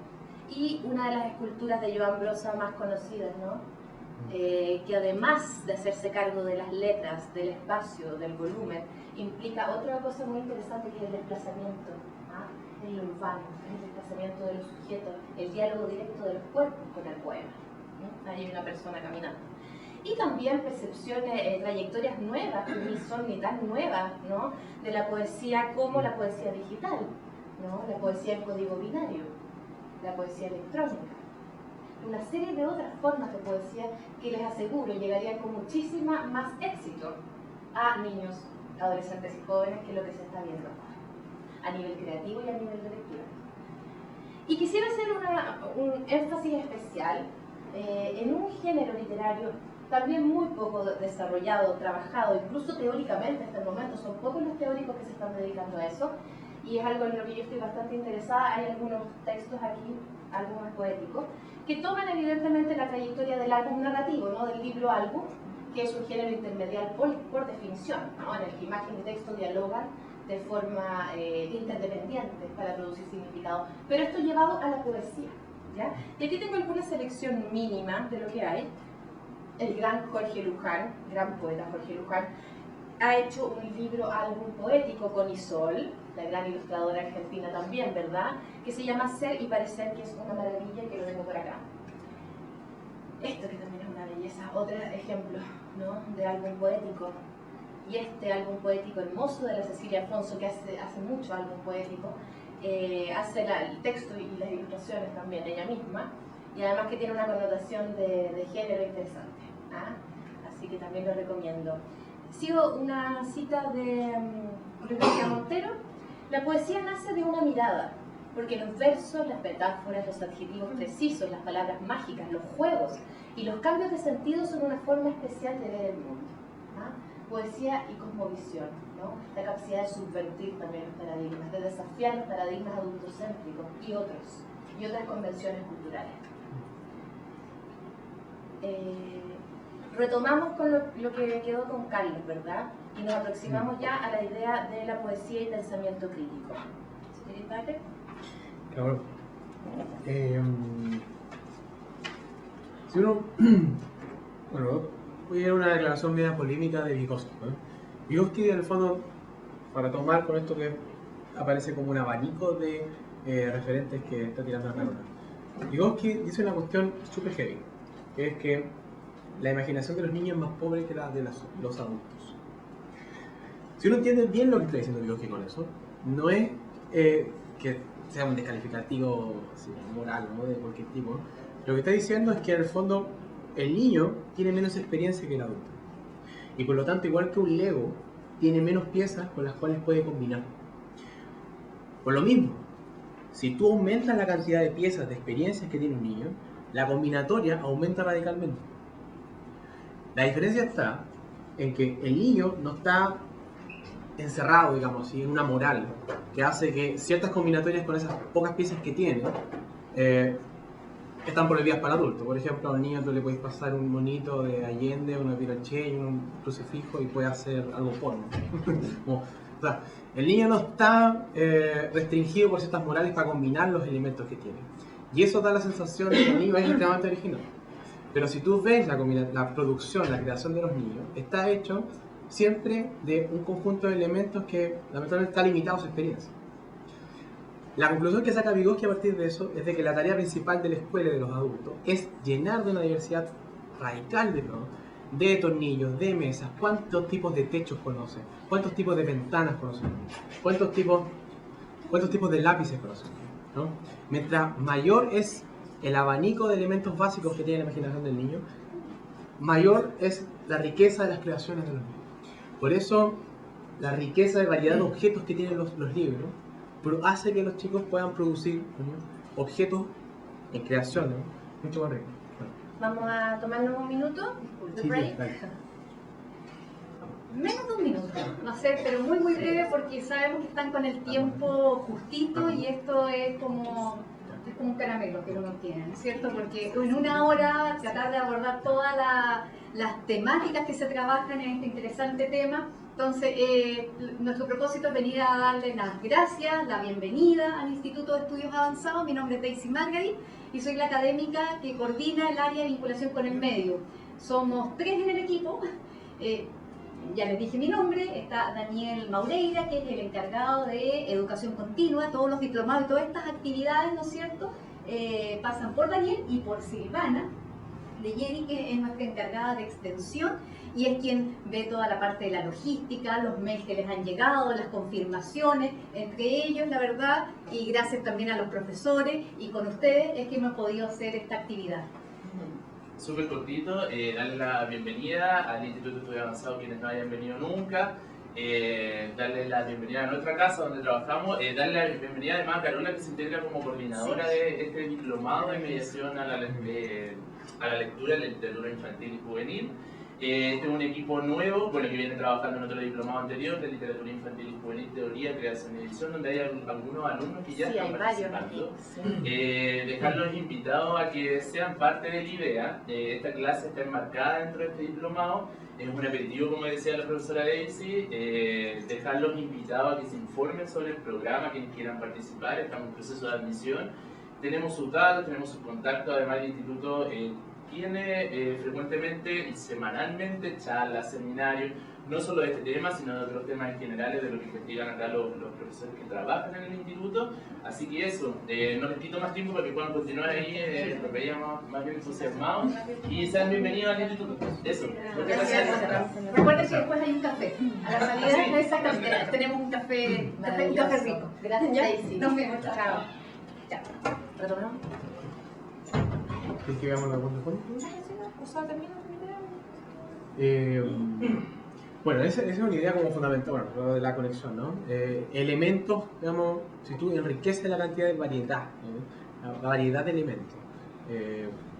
Y una de las esculturas de Joan Brossa más conocidas, ¿no? Que además de hacerse cargo de las letras, del espacio, del volumen, implica otra cosa muy interesante, que es el desplazamiento, ¿ah?, en lo urbano, el desplazamiento de los sujetos, el diálogo directo de los cuerpos con el poema, ¿no? Ahí hay una persona caminando. Y también percepciones, trayectorias nuevas, que ni son ni tan nuevas, ¿no?, de la poesía, como la poesía digital, ¿no?, la poesía en código binario, la poesía electrónica, una serie de otras formas de poesía que les aseguro llegarían con muchísima más éxito a niños, adolescentes y jóvenes que lo que se está viendo ahora, a nivel creativo y a nivel de lectura. Y quisiera hacer un énfasis especial en un género literario también muy poco desarrollado, trabajado, incluso teóricamente hasta el momento. Son pocos los teóricos que se están dedicando a eso, y es algo en lo que yo estoy bastante interesada. Hay algunos textos aquí, algo más poéticos, que toman evidentemente la trayectoria del álbum narrativo, ¿no? Del libro-álbum, que es un género intermedial por definición, ¿no? En el que imagen y texto dialogan de forma interdependiente para producir significado, pero esto llevado a la poesía, ¿ya? Y aquí tengo alguna selección mínima de lo que hay. El gran Jorge Luján, gran poeta Jorge Luján, ha hecho un libro-álbum poético con Isol, la gran ilustradora argentina también, ¿verdad? Que se llama Ser y Parecer, que es una maravilla y que lo tengo por acá. Esto que también es una belleza, otro ejemplo, ¿no? De álbum poético. Y este álbum poético hermoso de la Cecilia Alfonso, que hace mucho álbum poético, hace el texto y las ilustraciones también ella misma, y además que tiene una connotación de género interesante. ¿Ah? Así que también lo recomiendo. Sigo una cita de Luis García Montero. La poesía nace de una mirada, porque los versos, las metáforas, los adjetivos precisos, las palabras mágicas, los juegos y los cambios de sentido son una forma especial de ver el mundo. ¿Ah? Poesía y cosmovisión, ¿no? La capacidad de subvertir también los paradigmas, de desafiar los paradigmas adultocéntricos y otras convenciones culturales. Retomamos con lo que quedó con Carlos, ¿verdad? Y nos aproximamos ya a la idea de la poesía y pensamiento crítico. ¿Sí, Pater? Claro. Si uno... bueno, voy a ir a una declaración media polémica de Vygotsky, ¿no? Vygotsky, en el fondo, para tomar con esto que aparece como un abanico de referentes que está tirando la pelota. Vygotsky dice una cuestión súper heavy, que es que la imaginación de los niños es más pobre que la de los adultos. Si uno entiende bien lo que está diciendo Vygotsky con eso, no es que sea un descalificativo así, moral, ¿no? De cualquier tipo. Lo que está diciendo es que en el fondo el niño tiene menos experiencia que el adulto. Y por lo tanto, igual que un Lego, tiene menos piezas con las cuales puede combinar. Por lo mismo, si tú aumentas la cantidad de piezas, de experiencias que tiene un niño, la combinatoria aumenta radicalmente. La diferencia está en que el niño no está encerrado, digamos, en una moral que hace que ciertas combinatorias con esas pocas piezas que tiene están prohibidas para el adulto. Por ejemplo, a un niño tú le puedes pasar un monito de Allende, una Pinochet y un crucifijo y puede hacer algo porno. O sea, el niño no está restringido por ciertas morales para combinar los elementos que tiene. Y eso da la sensación de que el niño es extremadamente original. Pero si tú ves la producción, la creación de los niños, está hecho siempre de un conjunto de elementos que lamentablemente está limitado a su experiencia. La conclusión que saca Vygotsky a partir de eso es de que la tarea principal de la escuela y de los adultos es llenar de una diversidad radical de tornillos, de mesas, cuántos tipos de techos conocen, cuántos tipos de ventanas conocen, cuántos tipos de lápices conocen, ¿no? Mientras mayor es el abanico de elementos básicos que tiene la imaginación del niño, mayor es la riqueza de las creaciones de los niños. Por eso, la riqueza de variedad de objetos que tienen los libros hace que los chicos puedan producir, ¿no?, objetos en creación, ¿no?, mucho más ricos. Vamos a tomarnos un minuto de break. Menos de un minuto, no sé, pero muy breve porque sabemos que están con el tiempo justito y esto es como un caramelo que uno tiene, ¿no es cierto? Porque en una hora tratar de abordar todas las temáticas que se trabajan en este interesante tema. Entonces, nuestro propósito es venir a darle las gracias, la bienvenida al Instituto de Estudios Avanzados. Mi nombre es Daisy Margarit y soy la académica que coordina el área de vinculación con el medio. Somos 3 en el equipo. Ya les dije mi nombre, está Daniel Maureira, que es el encargado de educación continua, todos los diplomados y todas estas actividades, ¿no es cierto?, pasan por Daniel y por Silvana Leyeri, que es nuestra encargada de extensión y es quien ve toda la parte de la logística, los mails que les han llegado, las confirmaciones, entre ellos, la verdad, y gracias también a los profesores y con ustedes es que hemos podido hacer esta actividad. Súper cortito, darle la bienvenida al Instituto de Estudios Avanzados, quienes no hayan venido nunca. darle la bienvenida a nuestra casa donde trabajamos, darle la bienvenida además a Carola, que se integra como coordinadora de este diplomado de mediación a la lectura, la literatura infantil y juvenil. Este es un equipo nuevo, bueno, que viene trabajando en otro diplomado anterior de literatura infantil y juvenil, teoría, creación y edición, donde hay algunos alumnos que ya están participando. Dejarlos invitados a que sean parte de la idea. Esta clase está enmarcada dentro de este diplomado. Es un aperitivo, como decía la profesora Daisy, dejarlos invitados a que se informen sobre el programa, quienes quieran participar. Estamos en proceso de admisión. Tenemos sus datos, tenemos sus contactos, además el instituto tiene frecuentemente y semanalmente charlas, seminarios, no solo de este tema, sino de otros temas en generales de lo que investigan acá los profesores que trabajan en el instituto. Así que eso, no les quito más tiempo para que puedan continuar ahí, los veíamos más bien entusiasmados y sean bienvenidos al instituto. Eso, muchas gracias. Recuerden que después hay un café. A la salida de esa café tenemos un café rico. Gracias, Daisy. Nos vemos. Chao. Ya. ¿Retomamos? ¿Quieres que hagamos la cuenta con? Bueno, esa es una idea como fundamental, bueno, lo de la conexión, ¿no? Elementos, digamos, si tú enriqueces la cantidad de variedad, ¿no? La variedad de elementos.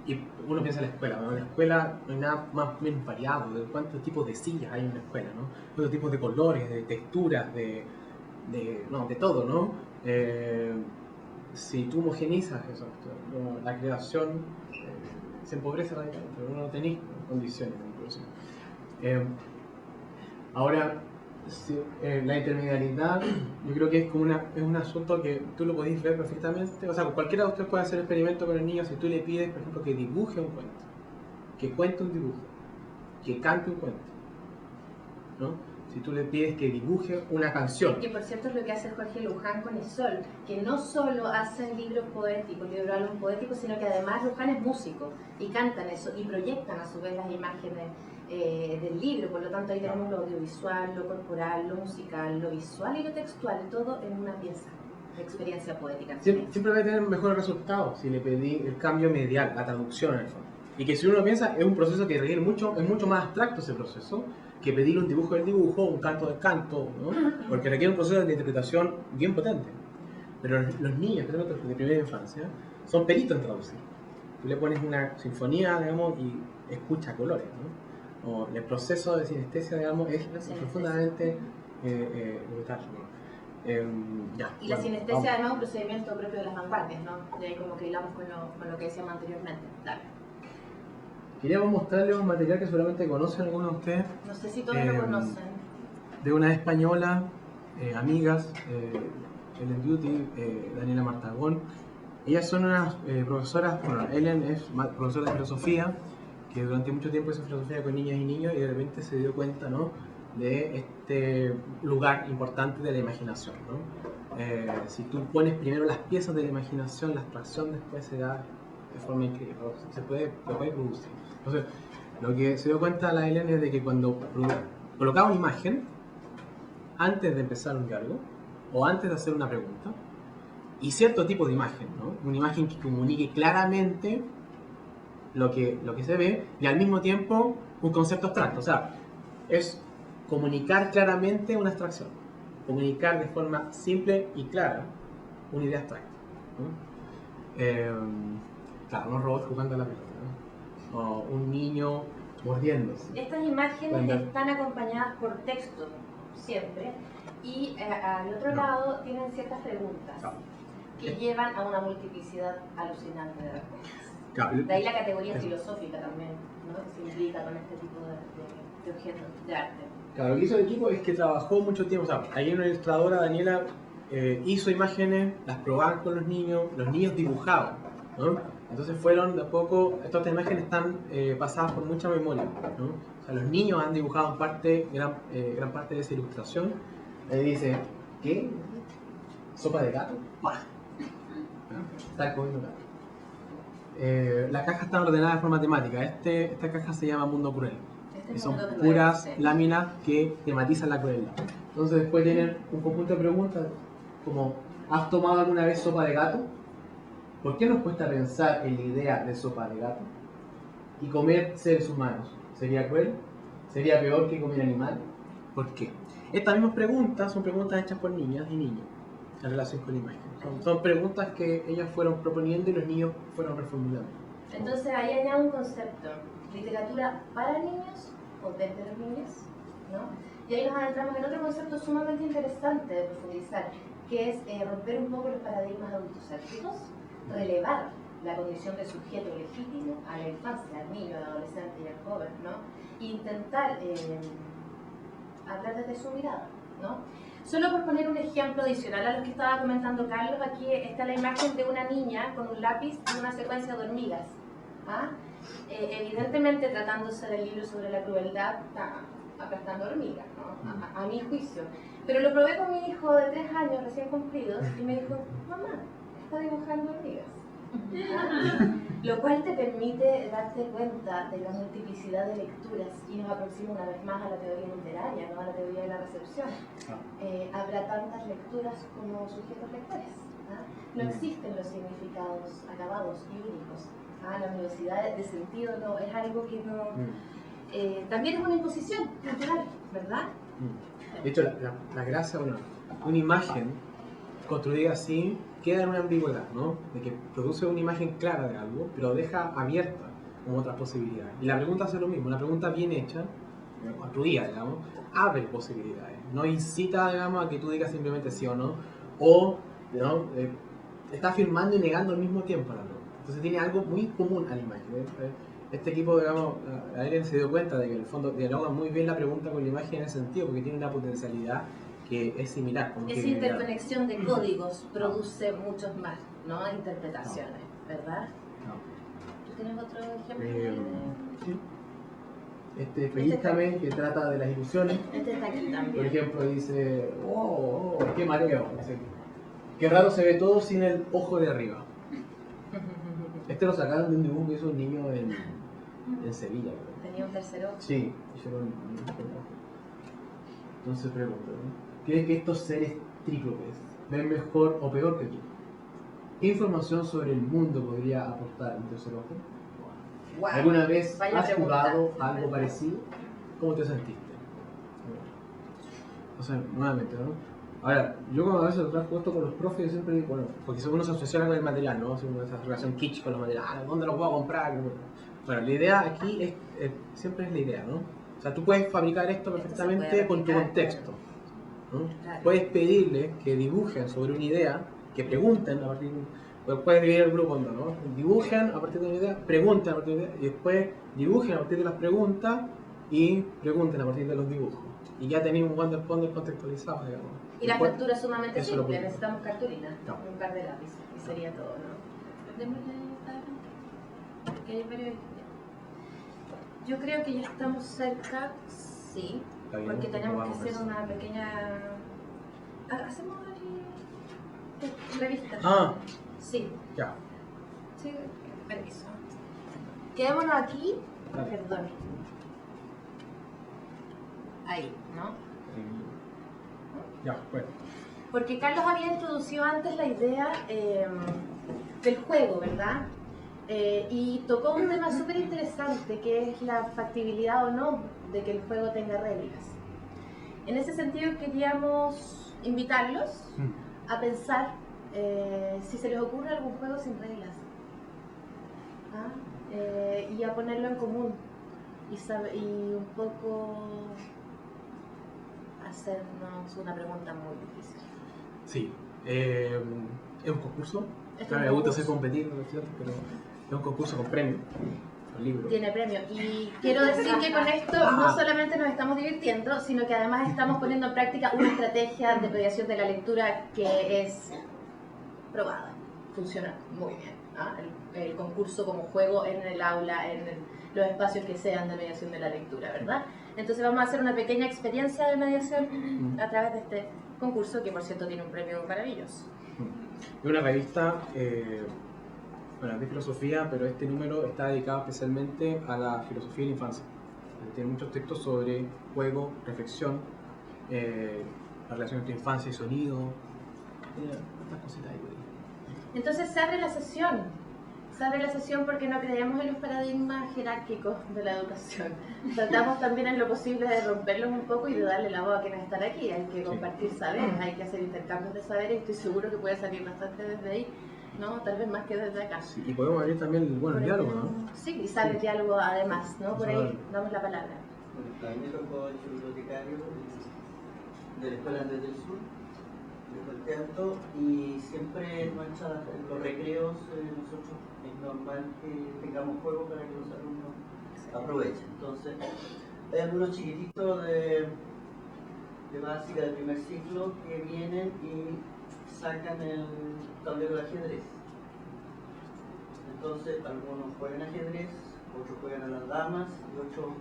Y uno piensa en la escuela, ¿no? En la escuela no hay nada más menos variado de cuántos tipos de sillas hay en la escuela, ¿no? Cuántos tipos de colores, de texturas, de todo, ¿no? Si tú homogenizas eso, la creación se empobrece radicalmente, pero no tenés condiciones de inclusión. Ahora, la intermedialidad, yo creo que es como es un asunto que tú lo podéis ver perfectamente. O sea, cualquiera de ustedes puede hacer experimento con el niño si tú le pides, por ejemplo, que dibuje un cuento, que cuente un dibujo, que cante un cuento, ¿no? Si tú le pides que dibuje una canción. Que por cierto es lo que hace Jorge Luján con el Sol, que no solo hacen libros poéticos, libros poéticos, sino que además Luján es músico y cantan eso y proyectan a su vez las imágenes del libro. Por lo tanto ahí tenemos lo audiovisual, lo corporal, lo musical, lo visual y lo textual, todo en una pieza de experiencia poética. Siempre va a tener mejores resultados si le pedí el cambio medial, la traducción en el fondo. Y que si uno piensa, es un proceso que requiere es mucho más abstracto ese proceso que pedir un dibujo del dibujo, un canto del canto, ¿no? Porque requiere un proceso de interpretación bien potente. Pero los niños de primera infancia son peritos en traducir. Tú le pones una sinfonía, digamos, y escucha colores, ¿no? O el proceso de sinestesia, digamos, es profundamente brutal. Y la sinestesia además es un procedimiento propio de las vanguardias, ¿no? De ahí como que hilamos con lo que decíamos anteriormente. Dale. Queríamos mostrarles un material que seguramente conocen algunos de ustedes. No sé si todos lo conocen. De una española, amigas, Ellen Beauty, Daniela Martagón. Ellas son unas profesoras, bueno, Ellen es profesora de filosofía, que durante mucho tiempo hizo filosofía con niñas y niños y de repente se dio cuenta, ¿no?, de este lugar importante de la imaginación, ¿no? Si tú pones primero las piezas de la imaginación, la abstracción después se da de forma increíble, se puede producir. Entonces, lo que se dio cuenta la Ellen es de que cuando colocaba una imagen, antes de empezar un diálogo, o antes de hacer una pregunta, y cierto tipo de imagen, ¿no? Una imagen que comunique claramente lo que se ve, y al mismo tiempo un concepto abstracto, o sea, es comunicar claramente una abstracción, comunicar de forma simple y clara una idea abstracta, ¿no? Claro, unos robots jugando a la pelota, ¿no? O un niño mordiéndose. Estas imágenes están acompañadas por texto, siempre, y al otro lado tienen ciertas preguntas que llevan a una multiplicidad alucinante de respuestas. Claro. De ahí la categoría filosófica también, ¿no?, que se implica con este tipo de objetos de arte. Claro, lo que hizo el equipo es que trabajó mucho tiempo, o sea, ahí una ilustradora, Daniela, hizo imágenes, las probaban con los niños dibujaban, ¿no? Entonces fueron de a poco, estas imágenes están pasadas por mucha memoria, ¿no? O sea, los niños han dibujado gran parte de esa ilustración. Ahí dice, ¿qué? ¿Sopa de gato? ¡Pah! Está comiendo gato. Las cajas están ordenadas de forma temática. Esta caja se llama Mundo Cruel. Y son puras láminas que tematizan la crueldad. Entonces después tienen un conjunto de preguntas como, ¿has tomado alguna vez sopa de gato? ¿Por qué nos cuesta pensar en la idea de sopa de gato? ¿Y comer seres humanos? ¿Sería cruel? ¿Sería peor que comer animal? ¿Por qué? Estas mismas preguntas son preguntas hechas por niñas y niños en relación con la imagen. Son preguntas que ellas fueron proponiendo y los niños fueron reformulando. Entonces ahí añado un concepto, literatura para niños o desde los niños, ¿no? Y ahí nos adentramos en otro concepto sumamente interesante de profundizar, que es romper un poco los paradigmas adultocéntricos, relevar la condición de sujeto legítimo a la infancia, al niño, al adolescente y al joven, ¿no? E intentar hablar desde su mirada, ¿no? Solo por poner un ejemplo adicional a lo que estaba comentando Carlos, aquí está la imagen de una niña con un lápiz y una secuencia de hormigas. ¿Ah? Evidentemente, tratándose del libro sobre la crueldad, está aplastando hormigas, ¿no? A mi juicio. Pero lo probé con mi hijo de 3 años recién cumplidos y me dijo, mamá, está dibujando hormigas. Lo cual te permite darte cuenta de la multiplicidad de lecturas y nos aproxima una vez más a la teoría literaria, ¿no? A la teoría de la recepción. Habrá tantas lecturas como sujetos lectores. No existen los significados acabados y únicos. La universidad de sentido no es algo que no... también es una imposición cultural, ¿verdad? De hecho, la gracia, bueno, una imagen construida así queda en una ambigüedad, ¿no? De que produce una imagen clara de algo, pero deja abierta como otras posibilidades. Y la pregunta hace lo mismo, una pregunta bien hecha, construida, digamos, abre posibilidades, no incita, digamos, a que tú digas simplemente sí o no, o, ¿no? Está afirmando y negando al mismo tiempo la pregunta. Entonces tiene algo muy común a la imagen. Este equipo, digamos, alguien se dio cuenta de que en el fondo dialoga muy bien la pregunta con la imagen en ese sentido, porque tiene una potencialidad que es similar. Como Esa que, interconexión de códigos produce muchos más, ¿no? Interpretaciones, ¿verdad? ¿Tú tienes otro ejemplo? Sí. Este Pellízcame, que trata de las ilusiones. Este está aquí también. Por ejemplo, dice, oh, qué mareo. Dice, qué raro se ve todo sin el ojo de arriba. Este lo sacaron de un dibujo que hizo un niño en Sevilla, creo. Tenía un tercer ojo. Sí, hicieron un ojo. Entonces pregunto, ¿no? ¿Crees que estos seres tríclopes ven mejor o peor que tú? ¿Qué información sobre el mundo podría aportar un tercer ojo? Wow. ¿Alguna vez Vaya has pregunta. jugado algo parecido? ¿Cómo te sentiste? O sea, nuevamente, ¿no? Ahora, yo cuando a veces lo trajo esto con los profes, yo siempre digo, bueno, porque uno se obsesiona con el material, ¿no? Hace esa relación kitsch con los materiales, ¿dónde los puedo comprar? Bueno, la idea aquí siempre es la idea, ¿no? O sea, tú puedes fabricar esto perfectamente con tu contexto, ¿no? Claro. Puedes pedirles que dibujen sobre una idea, que pregunten a partir de... Puedes dividir el grupo en dos, ¿no? Dibujen a partir de una idea, pregunten a partir de una idea, y después dibujen a partir de las preguntas y pregunten a partir de los dibujos. Y ya tenéis un Wonderponder contextualizado, digamos. Y la factura es sumamente eso lo simple, puedo. necesitamos cartulina, No. un par de lápices y sería todo, ¿no? Démosle para adelante, porque hay varios. Yo creo que ya estamos cerca, sí, Está bien, porque tenemos que vamos a hacer ver. una pequeña... ¿Hacemos revista? Ah, Sí, ya. sí, permiso. Quedémonos aquí, Dale. perdón. Ahí, ¿no? Ya, bueno. Porque Carlos había introducido antes la idea del juego, ¿verdad? Y tocó un tema súper interesante que es la factibilidad o no de que el juego tenga reglas. En ese sentido queríamos invitarlos a pensar si se les ocurre algún juego sin reglas. Y a ponerlo en común y un poco hacernos una pregunta muy difícil. Sí. Es un concurso. Es Claro, un me gusta concurso. hacer competir, ¿no es cierto? Pero es un concurso con premio, con libros. Tiene premio. Y quiero decir que con esto no solamente nos estamos divirtiendo, sino que además estamos poniendo en práctica una estrategia de mediación de la lectura que es probada. Funciona muy bien. El concurso como juego en el aula, en los espacios que sean de mediación de la lectura, ¿verdad? Entonces vamos a hacer una pequeña experiencia de mediación a través de este concurso, que por cierto tiene un premio maravilloso. Es una revista, bueno, de filosofía, pero este número está dedicado especialmente a la filosofía de la infancia. Tiene muchos textos sobre juego, reflexión, la relación entre infancia y sonido, estas cositas ahí. Entonces se abre la sesión. Se abre la sesión porque no creemos en los paradigmas jerárquicos de la educación. Tratamos también en lo posible de romperlos un poco y de darle la voz a quienes están aquí. Hay que compartir saberes, hay que hacer intercambios de saberes y estoy seguro que puede salir bastante desde ahí, ¿no? Tal vez más que desde acá. Sí, y podemos abrir también el diálogo, ¿no? Sí, y sale el diálogo además, ¿no? Por ahí damos la palabra. A mí me tocó el bibliotecario de la Escuela Andes del Sur, del teatro, y siempre en los recreos nosotros es normal que tengamos juegos para que los alumnos aprovechen. Entonces, hay algunos chiquititos de básica del primer ciclo que vienen y sacan el tablero de ajedrez. Entonces, algunos juegan ajedrez, otros juegan a las damas y otros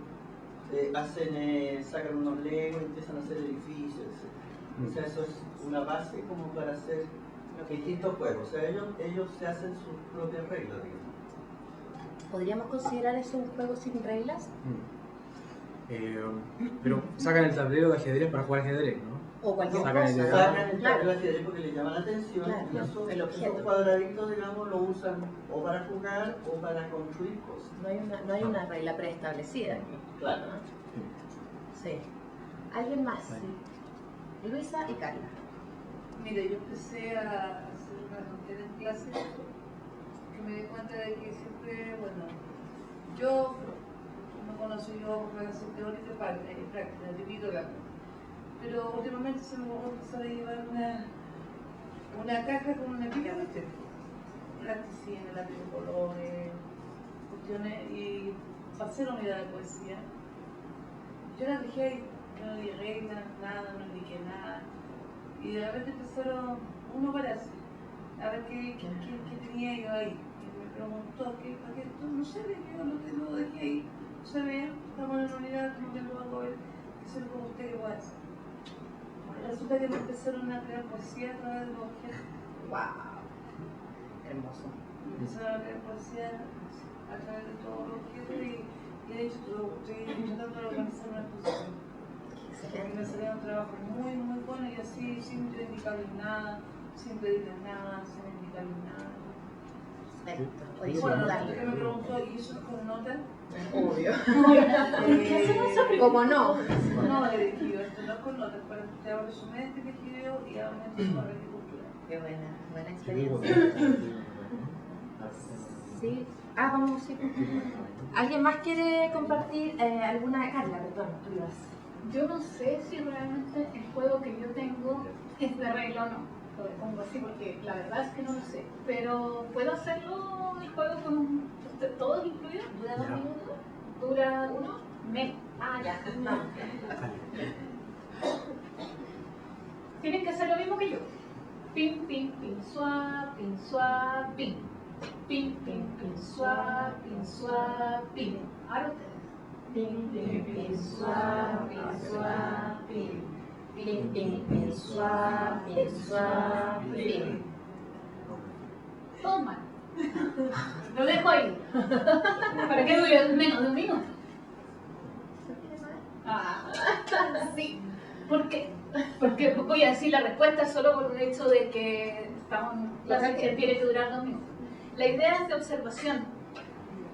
sacan unos legos y empiezan a hacer edificios, etc. O sea, eso es una base como para hacer distintos juegos. O sea, ellos se hacen sus propias reglas, digamos. ¿Podríamos considerar eso un juego sin reglas? Pero sacan el tablero de ajedrez para jugar ajedrez, ¿no? O cualquier Sacan cosa. el- Sacan el Claro. tablero de ajedrez porque les llama la atención, Claro, y esos objeto. cuadraditos, digamos, lo usan o para jugar o para construir cosas. No hay una regla preestablecida aquí. Claro. Sí. ¿Alguien más? Luisa y Carla. Mire, yo empecé a hacer una tontería en clase que me di cuenta de que siempre, bueno, yo no conocí yo relación teórica y práctica, divido la. Pero últimamente se me ocurrió empezar a llevar una caja con una pila de usted. Plasticina, lápiz de colores, cuestiones, y pasé la unidad de poesía. Yo la dejé ahí, no di reglas, nada, no indiqué nada. Y de repente empezaron uno para así, a ver qué tenía yo ahí. Y me preguntó, ¿qué paquete? No sé, yo lo dejé ahí. No se ve, estamos en la unidad, no tengo algo a ver, que se lo con usted que voy a hacer. Resulta que me empezaron a crear poesía a través de los objetos. ¡Wow! Hermoso. Empezaron a crear poesía a través de todos los objetos y de hecho estoy tratando de organizar una exposición. Porque me salieron trabajos muy, muy buenos y así, sin indicarles nada, sin pedirles nada, sin indicarles nada. Perfecto. Oye, Bueno, dale. que me preguntó, ¿y eso es con nota? Obvio. ¿Cómo no? No, le dije, esto no es con nota, para que te abres su mente que escribió y aumente su red de cultura. Qué buena experiencia. Sí. Vamos, sí. ¿Alguien más quiere compartir alguna? Carla, perdón, tú ibas. Yo no sé si realmente el juego que yo tengo es de regla o no. Lo pongo así porque la verdad es que no lo sé. Pero ¿puedo hacerlo el juego con todos incluidos? ¿Dura 2 minutos? ¿Dura 1? Ya. Vamos. Tienen que hacer lo mismo que yo. Pin, pin, pin, suá, pin. Pin, pin, pin, suá, pin. Ahora ustedes. Pin, pin, pin, suá, pin. Pin, pin, pin, suá, pin. Toma. Lo dejo ahí. ¿Para qué dure menos de 1 minuto? Sí. ¿Por qué? Porque voy a decir la respuesta solo por el hecho de que estamos en clase que tiene que durar 2 minutos. La idea es de observación.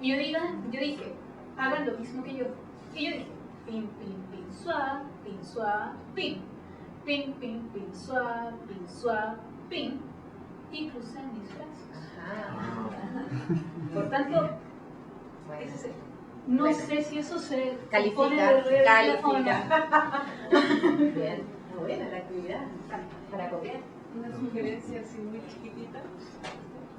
Y yo dije, hagan lo mismo que yo. Y yo dije, pin, pin, pin, suá, pin. Pin, pin, pin, suá, pin. Y crucé mis frases. Por tanto, ese es el. No sé si eso se compone de regla o no. Bien, está buena la actividad. Para copiar. Una sugerencia así muy chiquitita,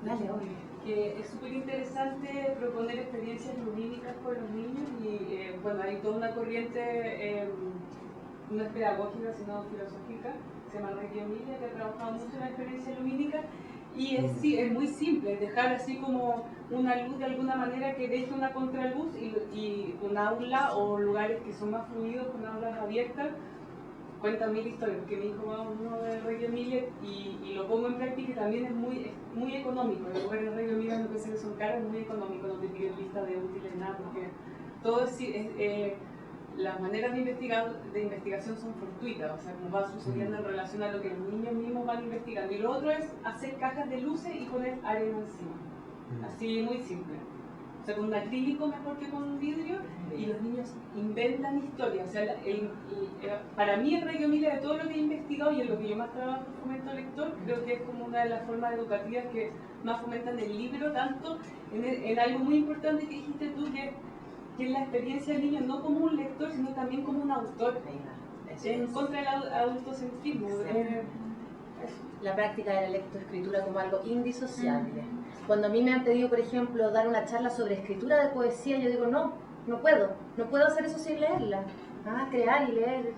Dale, obvio. que es súper interesante proponer experiencias lumínicas con los niños y bueno, hay toda una corriente, no es pedagógica sino filosófica, se llama Reggio Emilia, que ha trabajado mucho en la experiencia lumínica y es muy simple, dejar así como una luz de alguna manera que deje una contraluz y un aula o lugares que son más fluidos con aulas abiertas. Cuenta 1000 historias, porque mi hijo va a uno de Reggio Emilia y lo pongo en práctica y también es muy económico. Los lugares de Reggio Emilia no pensé que son caros, es muy económico, no te piden lista de útiles, nada, porque todo las maneras de investigación son fortuitas, o sea, como va sucediendo en relación a lo que los niños mismos van investigando. Y lo otro es hacer cajas de luces y poner arena encima. así muy simple. O sea, con un acrílico mejor que con un vidrio, y los niños inventan historias. O sea, para mí el Reggio Emilia, de todo lo que he investigado y en lo que yo más trabajo en fomento lector, creo que es como una de las formas educativas que más fomentan el libro, tanto en algo muy importante que dijiste tú, que es la experiencia del niño no como un lector, sino también como un autor, en contra del autocentrismo. La práctica de la lectoescritura como algo indisociable. Cuando a mí me han pedido, por ejemplo, dar una charla sobre escritura de poesía, yo digo, no puedo hacer eso sin leerla. Crear y leer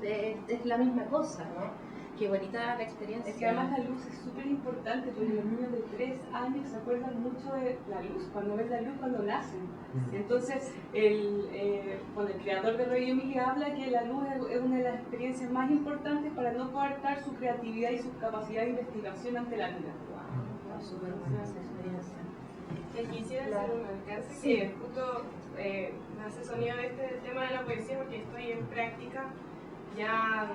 es la misma cosa, ¿no? Qué bonita la experiencia. Es que además la luz es súper importante, porque los niños de 3 años se acuerdan mucho de la luz, cuando ven la luz cuando nacen. Entonces, el creador de Reggio Emilia habla que la luz es una de las experiencias más importantes para no coartar su creatividad y su capacidad de investigación ante la vida. Súper buena esa experiencia. Quisiera hacer un alcance que justo me hace sonido este tema de la poesía, porque estoy en práctica ya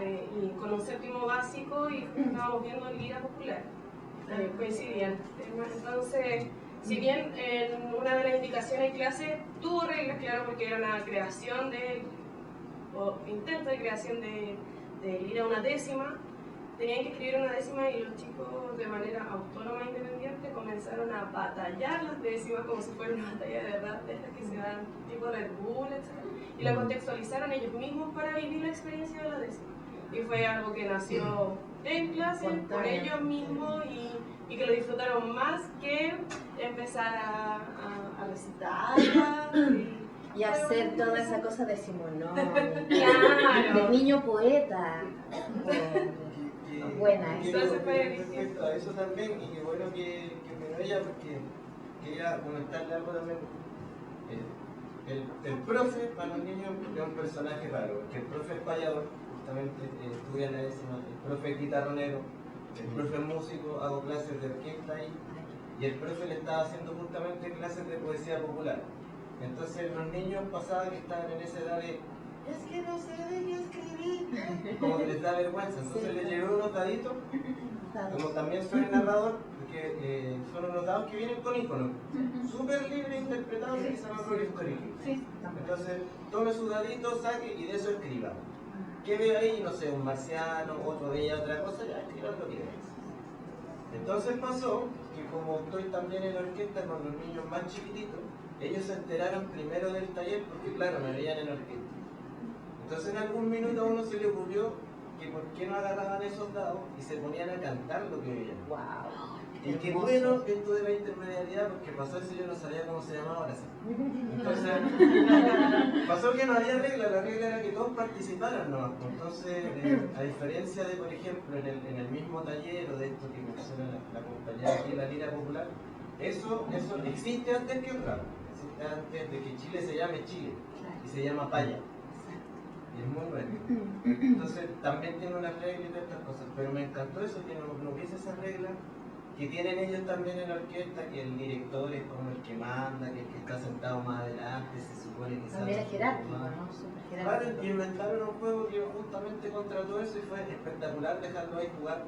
con un séptimo básico y estábamos viendo lira popular, coincidían. Entonces, si bien en una de las indicaciones de clase tuvo reglas, claro, porque era una creación o intento de creación de lira una décima, tenían que escribir una décima y los chicos de manera autónoma e independiente comenzaron a batallar las décimas como si fuera una batalla de verdad, de estas que se dan tipo Red Bull, etc. Y la contextualizaron ellos mismos para vivir la experiencia de la décima. Y fue algo que nació en clase, por ellos mismos, y que lo disfrutaron más que empezar a recitarla. Y hacer toda esa cosa decimonónica, Claro. del niño poeta. Buena, respecto a eso también, y qué bueno que me ella, porque quería comentarle algo también. El profe para los niños es un personaje raro, porque el profe es payador, justamente estudia en la décima, el profe es guitarronero, el profe es músico, hago clases de orquesta ahí, y el profe le estaba haciendo justamente clases de poesía popular. Entonces los niños pasaban que estaban en esa edad de es que no sé de qué escribir, como que les da vergüenza, entonces les llevé unos daditos, como también soy narrador, porque son unos dados que vienen con iconos, súper libre interpretados y que se llaman rol histórico. Entonces tome su dadito, saque y de eso escriba. ¿Qué ve ahí? No sé, un marciano, otro veía otra cosa, ya escriban lo que vean. Entonces pasó que como estoy también en orquesta con los niños más chiquititos, ellos se enteraron primero del taller porque claro, me veían en orquesta. Entonces en algún minuto a uno se le ocurrió que por qué no agarraban esos dados y se ponían a cantar lo que veían. Wow. Y qué bueno esto de la intermediariedad, porque pasó eso y yo no sabía cómo se llamaba ahora sí. Entonces, pasó que no había regla, la regla era que todos participaran nomás. Entonces, a diferencia de, por ejemplo, en el mismo taller o de esto que menciona la compañera aquí, la lira popular, eso existe antes que otra. Existe antes de que Chile se llame Chile y se llama Paya. Y es muy bueno. Entonces, también tiene una regla y todas estas cosas. Pero me encantó eso, que no hubiese esa regla que tienen ellos también en la orquesta, que el director es como el que manda, que el que está sentado más adelante, se supone que también es jerárquico, ¿no? Súper jerárquico. Claro, y inventaron un juego que justamente contra todo eso y fue espectacular dejarlo ahí jugar,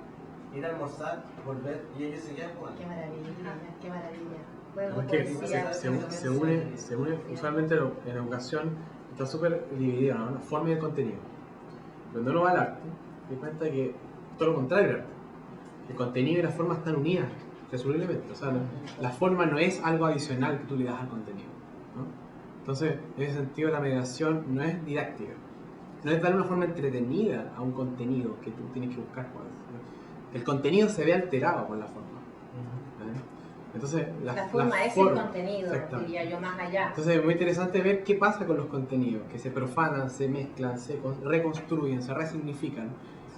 ir a almorzar, volver y ellos seguían jugando. Qué maravilla, qué maravilla. Juego, Es que poesía. se une usualmente en educación, está súper dividida, ¿no? La forma y el contenido. Cuando uno va al arte, te das cuenta que todo lo contrario al arte. El contenido y la forma están unidas, presumiblemente. O sea, la forma no es algo adicional que tú le das al contenido, ¿no? Entonces, en ese sentido, la mediación no es didáctica. No es dar una forma entretenida a un contenido que tú tienes que buscar. El contenido se ve alterado por la forma. Entonces, la forma es el contenido, diría yo, más allá. Entonces, es muy interesante ver qué pasa con los contenidos, que se profanan, se mezclan, se reconstruyen, se resignifican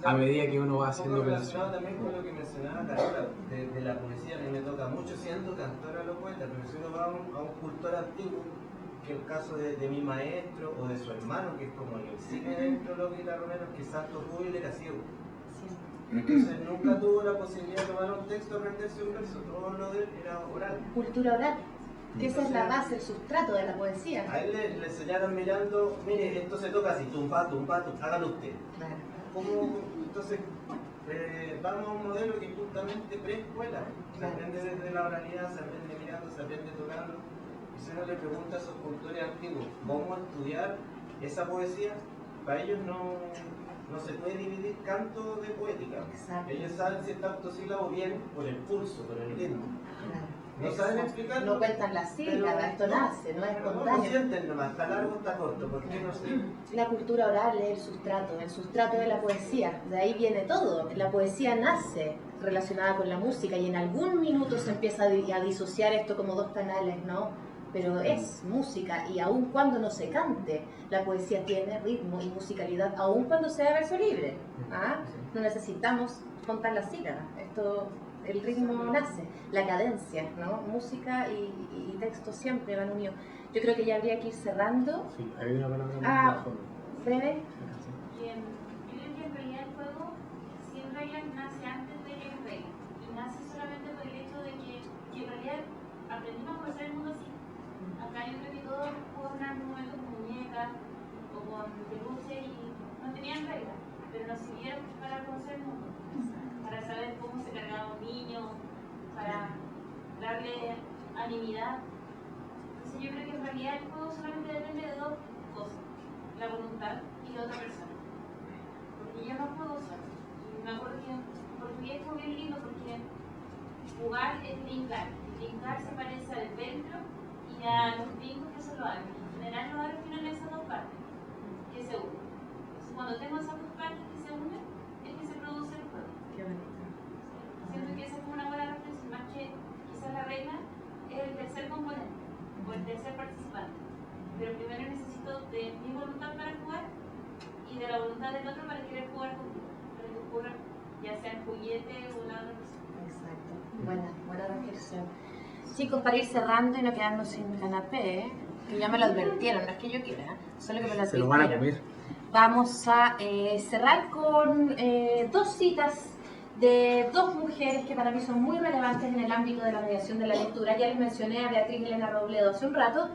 a medida que uno va haciendo relacionado también con lo que mencionaba Carola, de la poesía. A mí me toca mucho siendo cantora a los poetas, pero si uno va a un cultor antiguo, que es el caso de mi maestro o de su hermano, que es como el cine dentro de los guitarroneros, que Santo Rubio era ciego. Entonces nunca tuvo la posibilidad de tomar un texto, aprenderse un verso, todo lo de él era oral. Cultura oral, que esa es la base, el sustrato de la poesía. A él le enseñaron mirando, mire, esto se toca así, tumpa, hágalo usted. Claro. Entonces, vamos a un modelo que es justamente preescuela. Se aprende desde la oralidad, se aprende mirando, se aprende todo uno le pregunta a esos autores antiguos cómo estudiar esa poesía, para ellos no se puede dividir canto de poética. Exacto. Ellos saben si está octosílabo bien por el pulso, por el ritmo. Claro. No saben explicarlo. No cuentan las sílabas, esto nace, no es No espontáneo. sienten nomás, está largo, está corto, ¿por qué no sé? La cultura oral es el sustrato de la poesía, de ahí viene todo. La poesía nace relacionada con la música y en algún minuto se empieza a disociar esto como dos canales, ¿no? Pero es música y aun cuando no se cante, la poesía tiene ritmo y musicalidad, aun cuando sea verso libre. ¿Ah? No necesitamos contar las sílabas, el ritmo nace, la cadencia, ¿no? Música y texto siempre van unidos. Yo creo que ya habría que ir cerrando. Sí, hay una palabra Ah, breve. Yo creo que en realidad el juego sin reglas nace antes de que las reglas. Y nace solamente por el hecho de que en realidad aprendimos a conocer el mundo así. Acá yo creo que todos jugaban en un momento con muñecas o con peluches y no tenían reglas, pero nos sirvieron para conocer el mundo, para saber cómo se cargaba un niño, para darle animidad. Entonces yo creo que en realidad el juego solamente depende de dos cosas, la voluntad y la otra persona. Porque yo no juego solo. Y me acuerdo que en portugués fue bien lindo porque jugar es brincar. Brincar se parece al velcro y a los brincos que son los árboles. En general los árboles tienen esas dos partes que se unen. Entonces cuando tengo esas dos partes que se unen, es que se produce el juego. Qué bonito. Siento que esa es como una buena reflexión, más que quizás la regla es el tercer componente o el tercer participante. Pero primero necesito de mi voluntad para jugar y de la voluntad del otro para querer jugar conmigo, para que ocurra ya sea el juguete o la otra persona. Exacto. Buena reflexión. Chicos, para ir cerrando y no quedarnos sin canapé, que ya me lo advirtieron, no es que yo quiera, solo que me lo advirtieron. Se lo van a comer. Vamos a cerrar con dos citas de dos mujeres que para mí son muy relevantes en el ámbito de la mediación de la lectura. Ya les mencioné a Beatriz Elena Robledo hace un rato,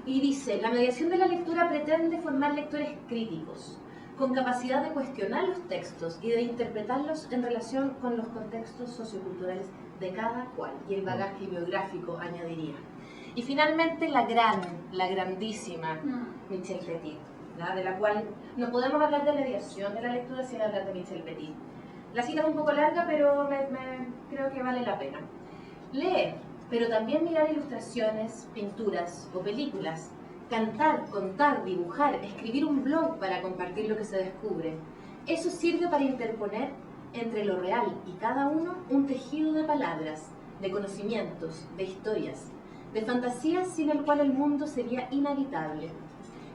y dice: la mediación de la lectura pretende formar lectores críticos, con capacidad de cuestionar los textos y de interpretarlos en relación con los contextos socioculturales de cada cual, y el bagaje biográfico, añadiría. Y finalmente la grandísima Michel Petit, ¿no? De la cual no podemos hablar de mediación de la lectura sin hablar de Michel Petit. La cita es un poco larga, pero creo que vale la pena. Leer, pero también mirar ilustraciones, pinturas o películas. Cantar, contar, dibujar, escribir un blog para compartir lo que se descubre. Eso sirve para interponer entre lo real y cada uno un tejido de palabras, de conocimientos, de historias, de fantasías sin el cual el mundo sería inhabitable.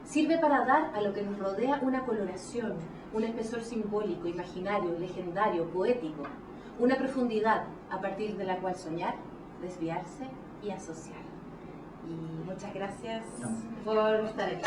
Sirve para dar a lo que nos rodea una coloración, un espesor simbólico, imaginario, legendario, poético, una profundidad a partir de la cual soñar, desviarse y asociar. Y muchas gracias por estar aquí.